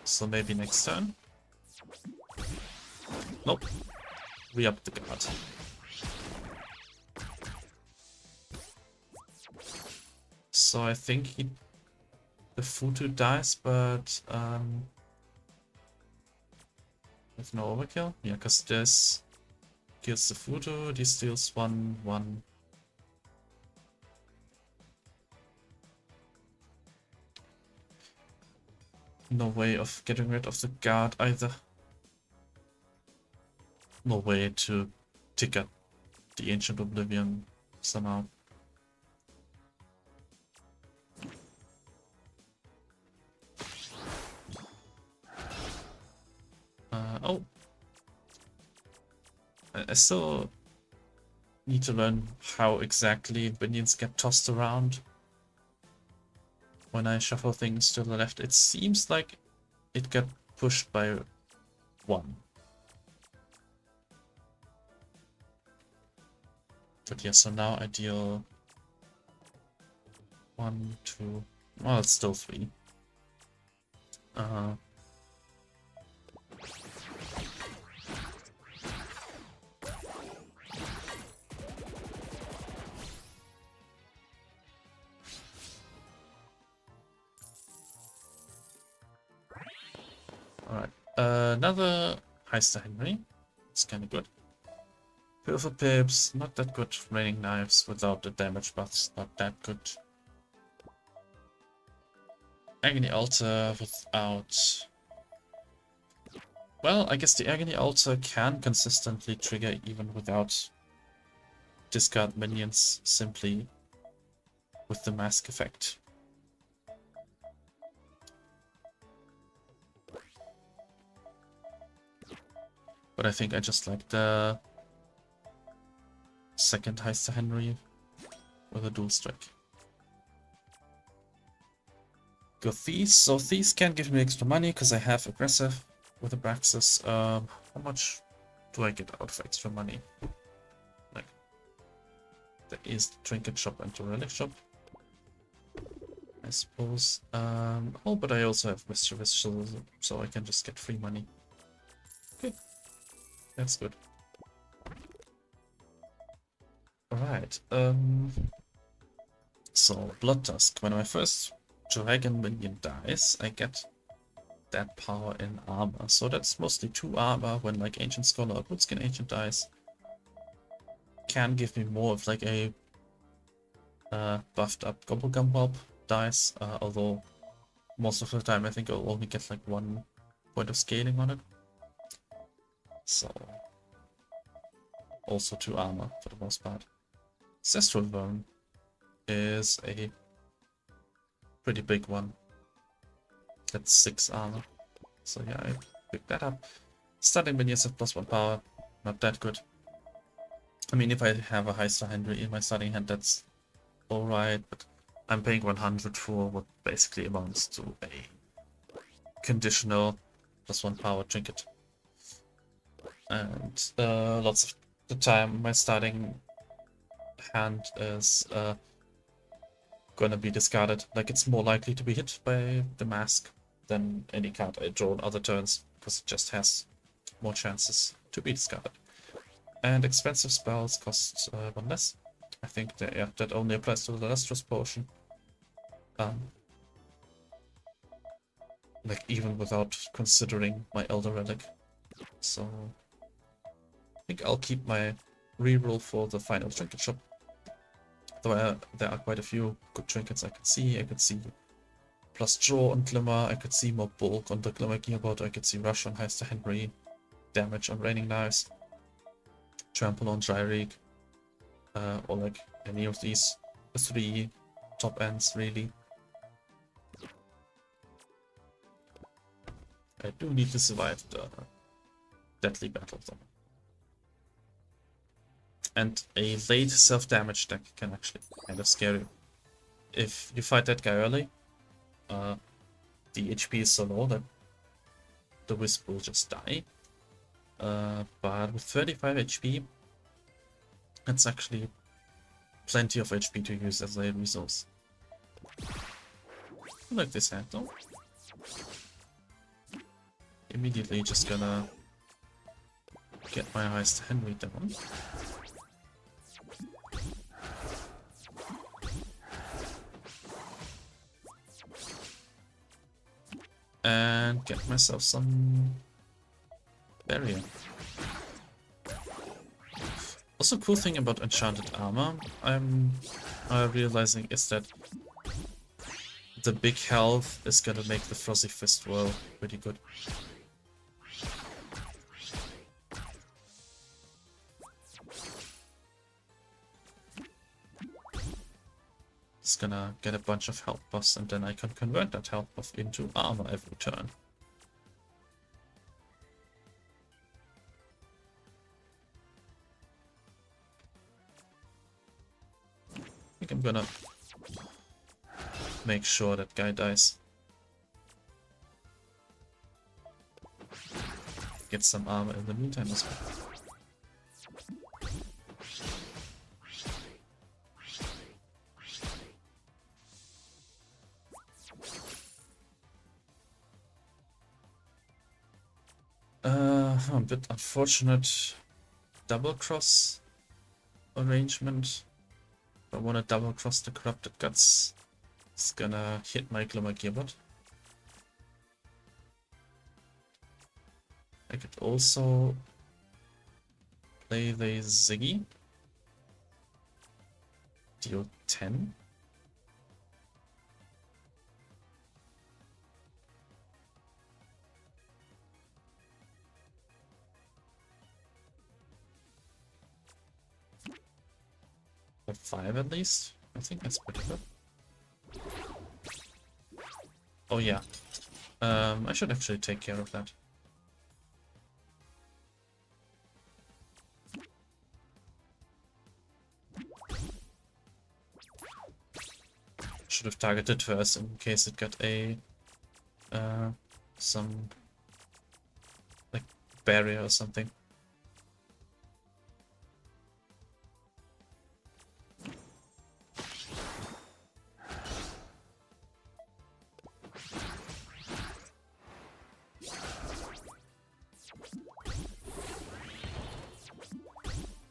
Speaker 1: So maybe next turn? Nope. Re-up the guard. So I think the Futu dies, but with no overkill? Yeah, because this kills the Futu, this steals 1/1. No way of getting rid of the guard either. No way to tick up the Ancient Oblivion somehow. Oh. I still need to learn how exactly minions get tossed around when I shuffle things to the left. It seems like it got pushed by 1. But yeah, so now I deal 1, 2. Well, it's still 3. Alright, another Heister Henry. It's kind of good. Pilfer Pips, not that good. Raining Knives without the damage buffs, not that good. Agony Altar without... Well, I guess the Agony Altar can consistently trigger even without discard minions, simply with the mask effect. But I think I just like the second Heister Henry with a dual strike. Go Thieves. So Thieves can give me extra money because I have aggressive with Abraxas. How much do I get out of extra money? Like, there is the Trinket Shop and the Relic Shop, I suppose. Oh, but I also have Mischievous, so I can just get free money. Okay, that's good. Alright, so Blood Tusk. When I first Dragon minion dies, I get that power in armor. So that's mostly 2 armor when like Ancient Scholar or Bootskin Ancient dies. Can give me more of like a buffed up Gobblegum Bulb dies, although most of the time I think I'll only get like 1 point of scaling on it. So also 2 armor for the most part. Ancestral Worm is a pretty big one. That's 6 armor. So yeah, I picked that up. Starting minions have +1 power, not that good. I mean, if I have a high star Henry in my starting hand, that's alright, but I'm paying 100 for what basically amounts to a conditional +1 power trinket. And lots of the time my starting hand is gonna be discarded. Like, it's more likely to be hit by the mask than any card I draw on other turns, because it just has more chances to be discarded. And expensive spells cost 1 less. I think that, yeah, that only applies to the Lustrous Potion. Like, even without considering my Elder Relic. So I think I'll keep my reroll for the final trinket shop. Though there are quite a few good trinkets I could see. I could see plus draw on Glimmer, I could see more bulk on the Glimmer Gearbot, I could see rush on Heister Henry, damage on Raining Knives, trample on Gyreek, or like any of these 3 top ends really. I do need to survive the deadly battle though. And a late self-damage deck can actually kind of scare you. If you fight that guy early, the HP is so low that the Wisp will just die. But with 35 HP, it's actually plenty of HP to use as a resource. I like this hand though. Immediately just gonna get my highest Henry down. And get myself some barrier. Also, cool thing about enchanted armor I'm realizing is that the big health is gonna make the Frosty Fist roll pretty good. It's gonna get a bunch of health buffs, and then I can convert that health buff into armor every turn. I think I'm gonna make sure that guy dies. Get some armor in the meantime as well. A bit unfortunate double cross arrangement. If I want to double cross the Corrupted Guts, it's gonna hit my Glimmer Gearbot. I could also play the Ziggy. Deal 10. Or 5 at least. I think that's pretty good. Oh yeah. I should actually take care of that. Should have targeted first in case it got a some like barrier or something.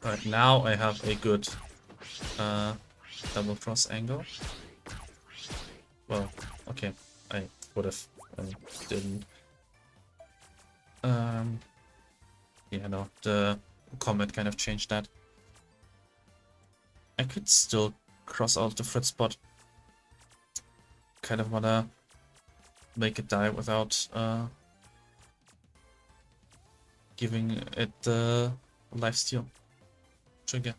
Speaker 1: Right now I have a good double cross angle. Well, not I would have didn't. Yeah, no, the combat kind of changed that. I could still cross out the Fritz spot. Kind of wanna make it die without giving it the lifesteal trigger.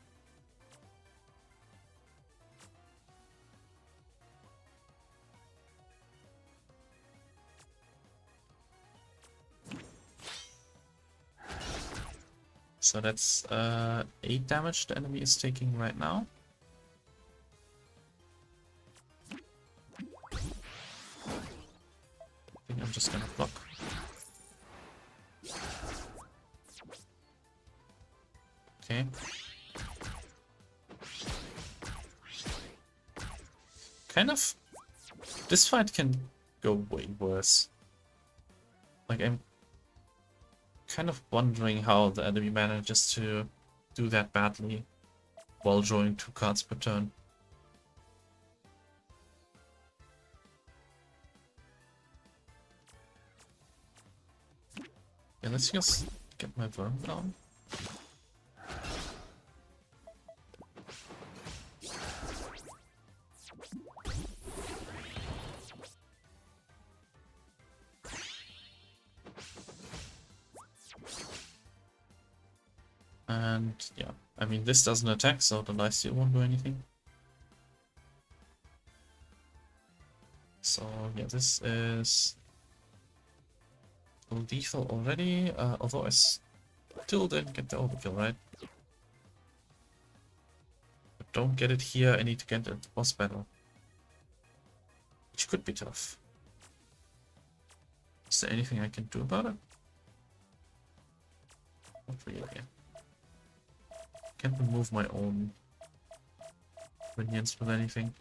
Speaker 1: So that's 8 damage the enemy is taking right now. I think I'm just gonna block. Okay. Kind of... This fight can go way worse. Like, I'm kind of wondering how the enemy manages to do that badly while drawing 2 cards per turn. Yeah, let's just get my worm down. And yeah, I mean, this doesn't attack, so the lifesteal won't do anything. So yeah, this is lethal already, although I still didn't get the overkill, right? But don't get it here, I need to get it boss battle. Which could be tough. Is there anything I can do about it? Not really. Can't remove my own minions with anything.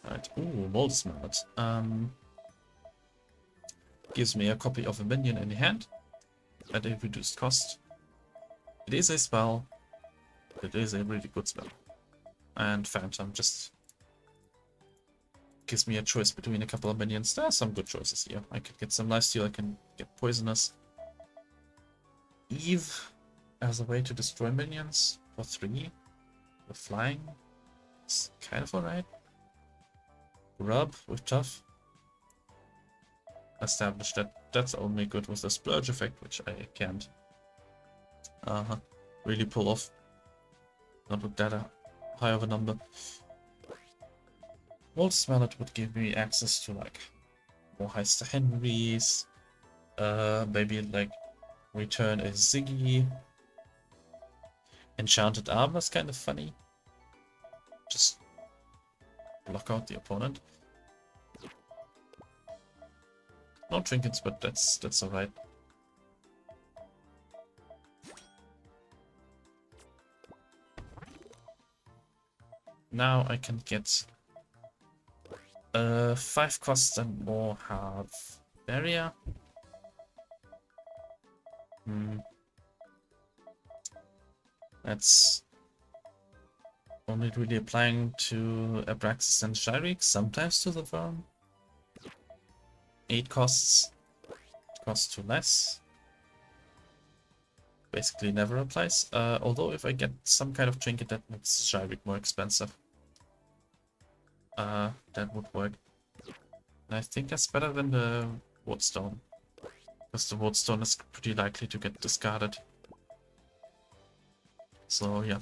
Speaker 1: Right. Ooh, Molds Mallet. Gives me a copy of a minion in the hand at a reduced cost. It is a spell. It is a really good spell. And Phantom just gives me a choice between a couple of minions. There are some good choices here. I could get some lifesteal, I can get Poisonous. Eve as a way to destroy minions for 3 with flying. It's kind of alright. Rub with Tough. Established that that's only good with the Splurge effect, which I can't really pull off. Not with that high of a number. Waltz Mallet would give me access to like more Heister Henrys, maybe like return a Ziggy. Enchanted Armor is kind of funny. Just block out the opponent. No trinkets, but that's alright. Now I can get 5 costs and more have barrier. That's only really applying to Abraxas and Shyrix, sometimes to the Worm. 8 costs. It costs 2 less. Basically never applies. Although if I get some kind of trinket that makes Shyrix more expensive. That would work. And I think that's better than the Woodstone. Because the Woodstone is pretty likely to get discarded. So yeah.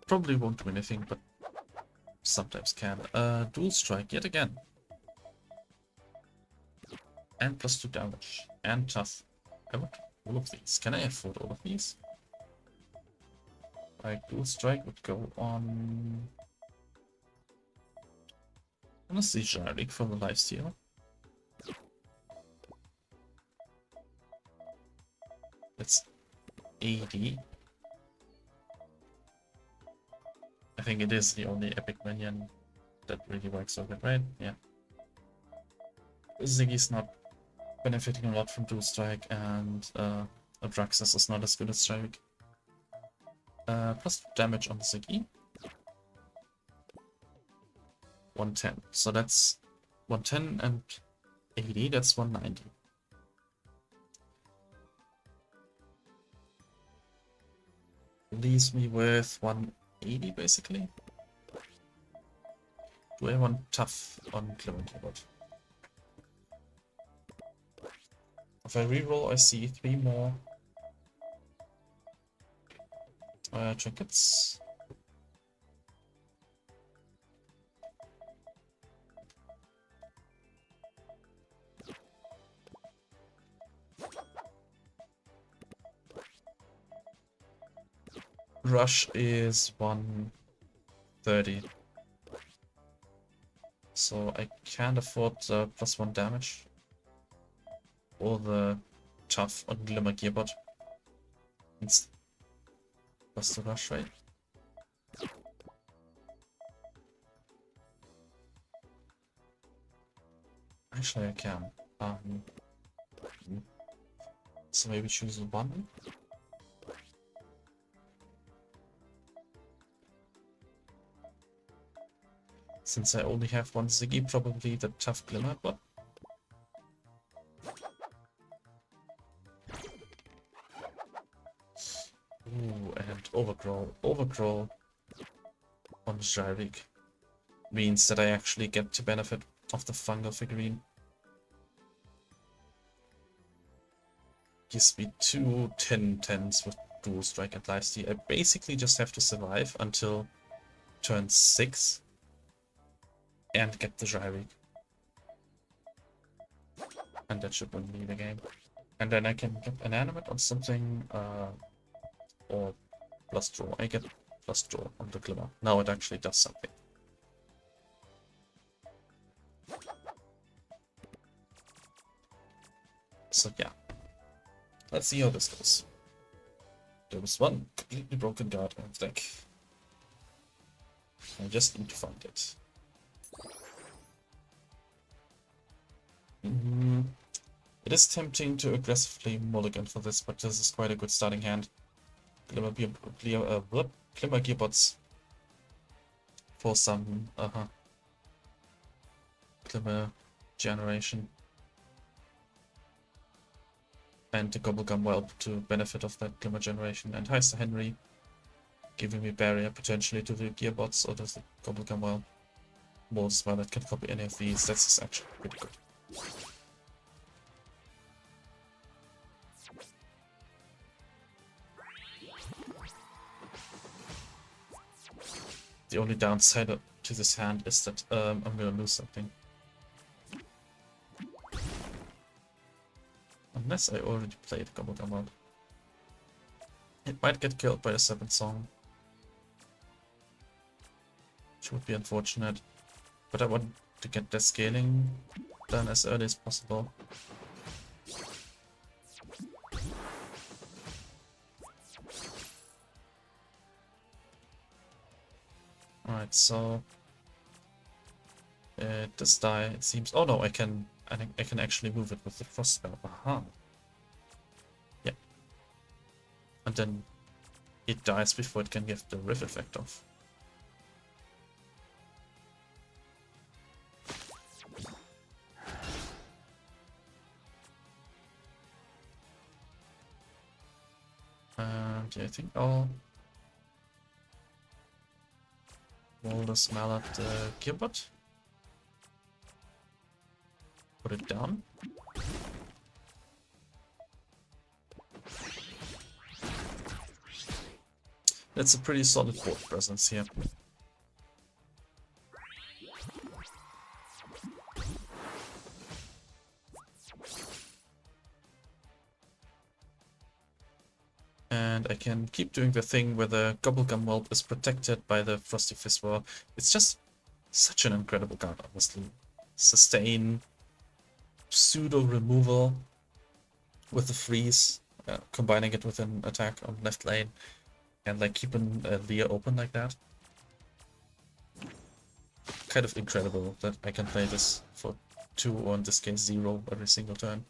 Speaker 1: Probably won't do anything, but sometimes can. Dual Strike yet again. And +2 damage. And Tough. I want all of these. Can I afford all of these? Like, Dual Strike would go on... Honestly, Jardik for the lifesteal. That's 80. I think it is the only epic minion that really works so good, right? Yeah. Ziggy's not benefiting a lot from Dual Strike, and Abraxas is not as good as Strike. Plus damage on Ziggy. 110. So that's 110 and 80, that's 190. Leaves me with 180 basically. Do I want tough on Clement Keyboard? If I reroll, I see 3 more trinkets. Rush is 130. So I can't afford the +1 damage. Or the tough on Glimmer Gearbot. It's plus the rush, right? Actually, I can. So maybe choose 1. Since I only have 1 Ziggy, probably the tough Glimmer, but ooh, and Overgrow on Jarvik means that I actually get to benefit of the fungal figurine. Gives me 2 10/10s with Dual Strike and Lifesteal. I basically just have to survive until turn 6 and get the Jarvik. And that should win me the game. And then I can get Inanimate on something, or plus draw. I get plus draw on the Glimmer. Now it actually does something. So yeah. Let's see how this goes. There was one completely broken card in the deck. I just need to find it. It is tempting to aggressively mulligan for this, but this is quite a good starting hand. Glimmer Gearbots for some Glimmer generation. And the Gobblegum Whelp to benefit of that Glimmer generation. And Heister Henry giving me barrier potentially to the Gearbots, or does the Gobblegum Whelp? Most well, it can copy any of these. That's actually pretty good. The only downside to this hand is that I'm gonna lose something. Unless I already played Gobblegum Whelp. It might get killed by a 7th song. Which would be unfortunate. But I want to get the scaling done as early as possible. Alright, so it does die, it seems. Oh no, I can actually move it with the frost spell. Aha. Yeah. And then it dies before it can get the riff effect off. And yeah, I think I'll roll the smell at the Gearbot. Put it down. That's a pretty solid board presence here. And I can keep doing the thing where the Gobblegum Whelp is protected by the Frosty Fistwar. It's just such an incredible card, honestly. Sustain, pseudo removal with the freeze, combining it with an attack on left lane, and like keeping Leah open like that. Kind of incredible that I can play this for 2 or in this case 0 every single turn.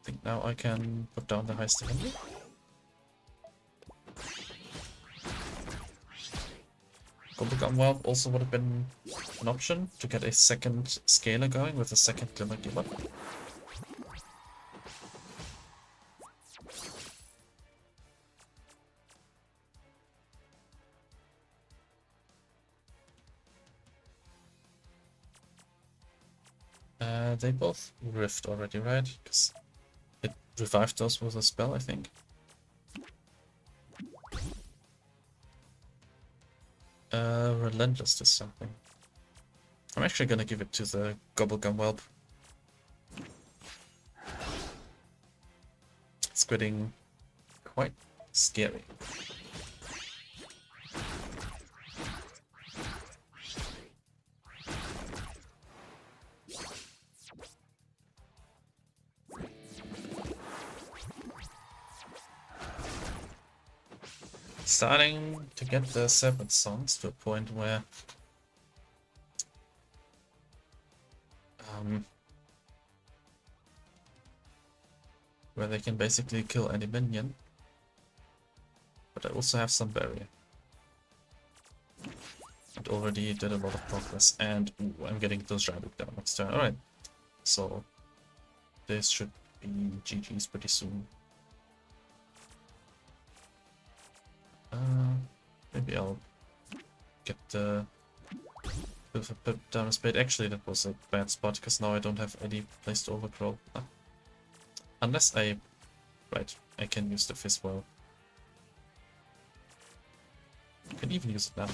Speaker 1: think now I can put down the Heist Defender. Gobblegum Whelp also would have been an option to get a second scaler going with a second Glimmer Giver. They both rift already, right? Because it revived those with a spell, I think. Relentless is something. I'm actually gonna give it to the Gobblegum Whelp. It's getting quite scary. Starting to get the Serpent Songs to a point where they can basically kill any minion. But I also have some barrier. It already did a lot of progress, and ooh, I'm getting those rabbit down next turn. Alright, so this should be GG's pretty soon. Maybe I'll get the with a pip down a spade. Actually, that was a bad spot because now I don't have any place to overcrawl. Unless I... Right, I can use the Fizz well. I can even use it now.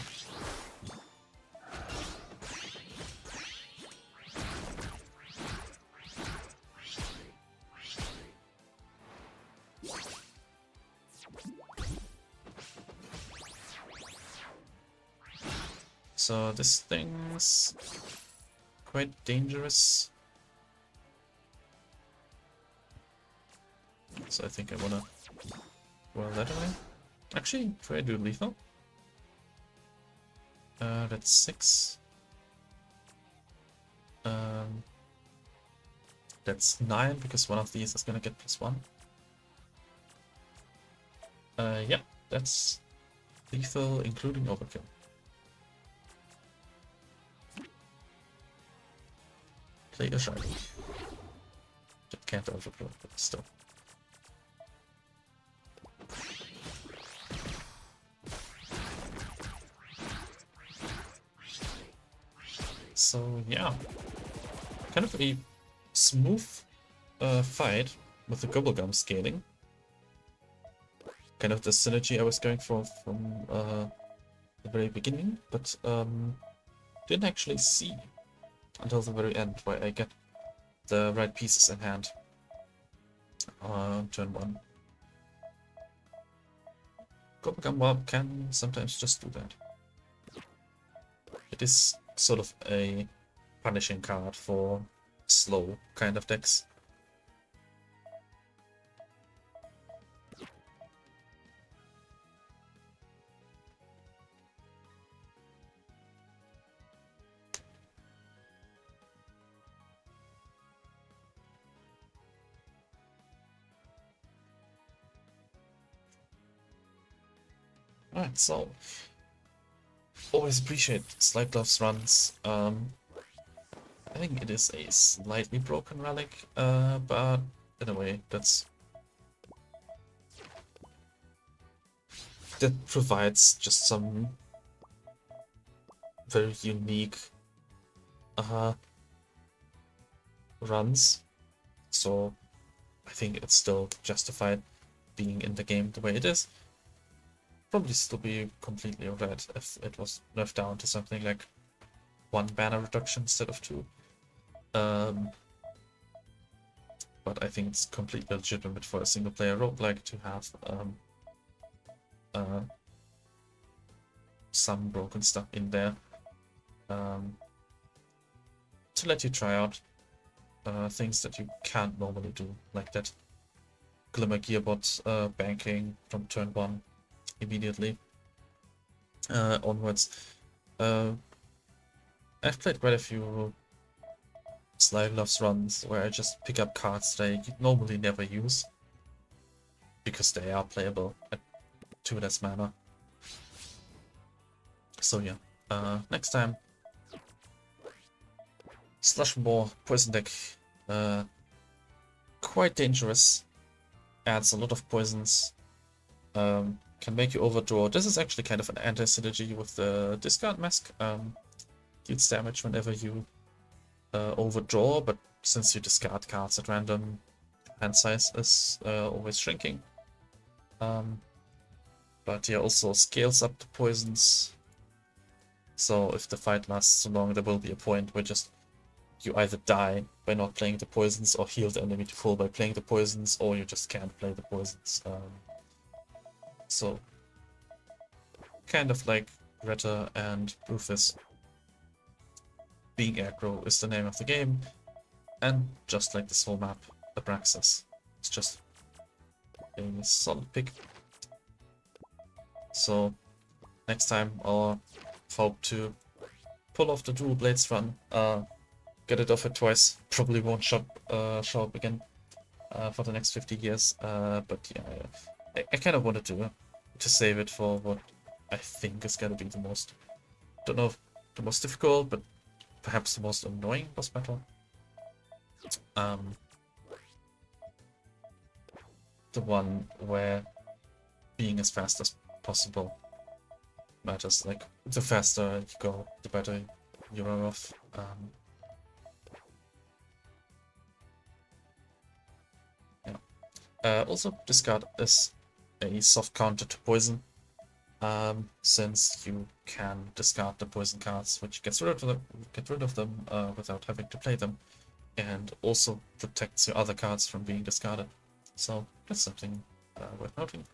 Speaker 1: So this thing's quite dangerous. So I think I wanna well that away. Actually, try to do lethal. That's 6. That's 9 because one of these is gonna get +1. Yeah, that's lethal, including overkill. Play a Shadow. That can't overkill, but still. So yeah, kind of a smooth fight with the Gobblegum scaling. Kind of the synergy I was going for from the very beginning, but didn't actually see until the very end where I get the right pieces in hand on turn 1. Gobblegum Whelp can sometimes just do that. It is sort of a punishing card for slow kind of decks. Alright, so always appreciate Slight Gloves runs. I think it is a slightly broken relic, but in a way that provides just some very unique runs. So I think it's still justified being in the game the way it is. Probably still be completely alright if it was nerfed down to something like 1 banner reduction instead of 2. But I think it's completely legitimate for a single player roguelike to have some broken stuff in there to let you try out things that you can't normally do, like that Glimmer Gearbot banking from turn 1 immediately onwards. I've played quite a few Live Loves runs where I just pick up cards that I normally never use because they are playable at 2 less mana. So yeah, next time, Slush More Poison deck, quite dangerous, adds a lot of poisons, can make you overdraw. This is actually kind of an anti-synergy with the Discard Mask, deals damage whenever you overdraw, but since you discard cards at random, hand size is always shrinking. But yeah, also scales up the poisons. So if the fight lasts too long, there will be a point where just you either die by not playing the poisons or heal the enemy to full by playing the poisons, or you just can't play the poisons. So kind of like Greta and Rufus. Being aggro is the name of the game, and just like this whole map, Abraxas. It's just a solid pick. So next time I'll hope to pull off the dual blades run, get it off it twice, probably won't show up again for the next 50 years, but yeah, I kind of wanted to save it for what I think is gonna be the most, don't know if the most difficult, but perhaps the most annoying boss battle. The one where being as fast as possible matters. Like, the faster you go, the better you are off. Yeah. Also, discard is a soft counter to poison, since you can discard the poison cards, which gets rid of them without having to play them, and also protects your other cards from being discarded. So that's something worth noting.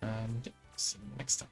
Speaker 1: And yeah, see you next time.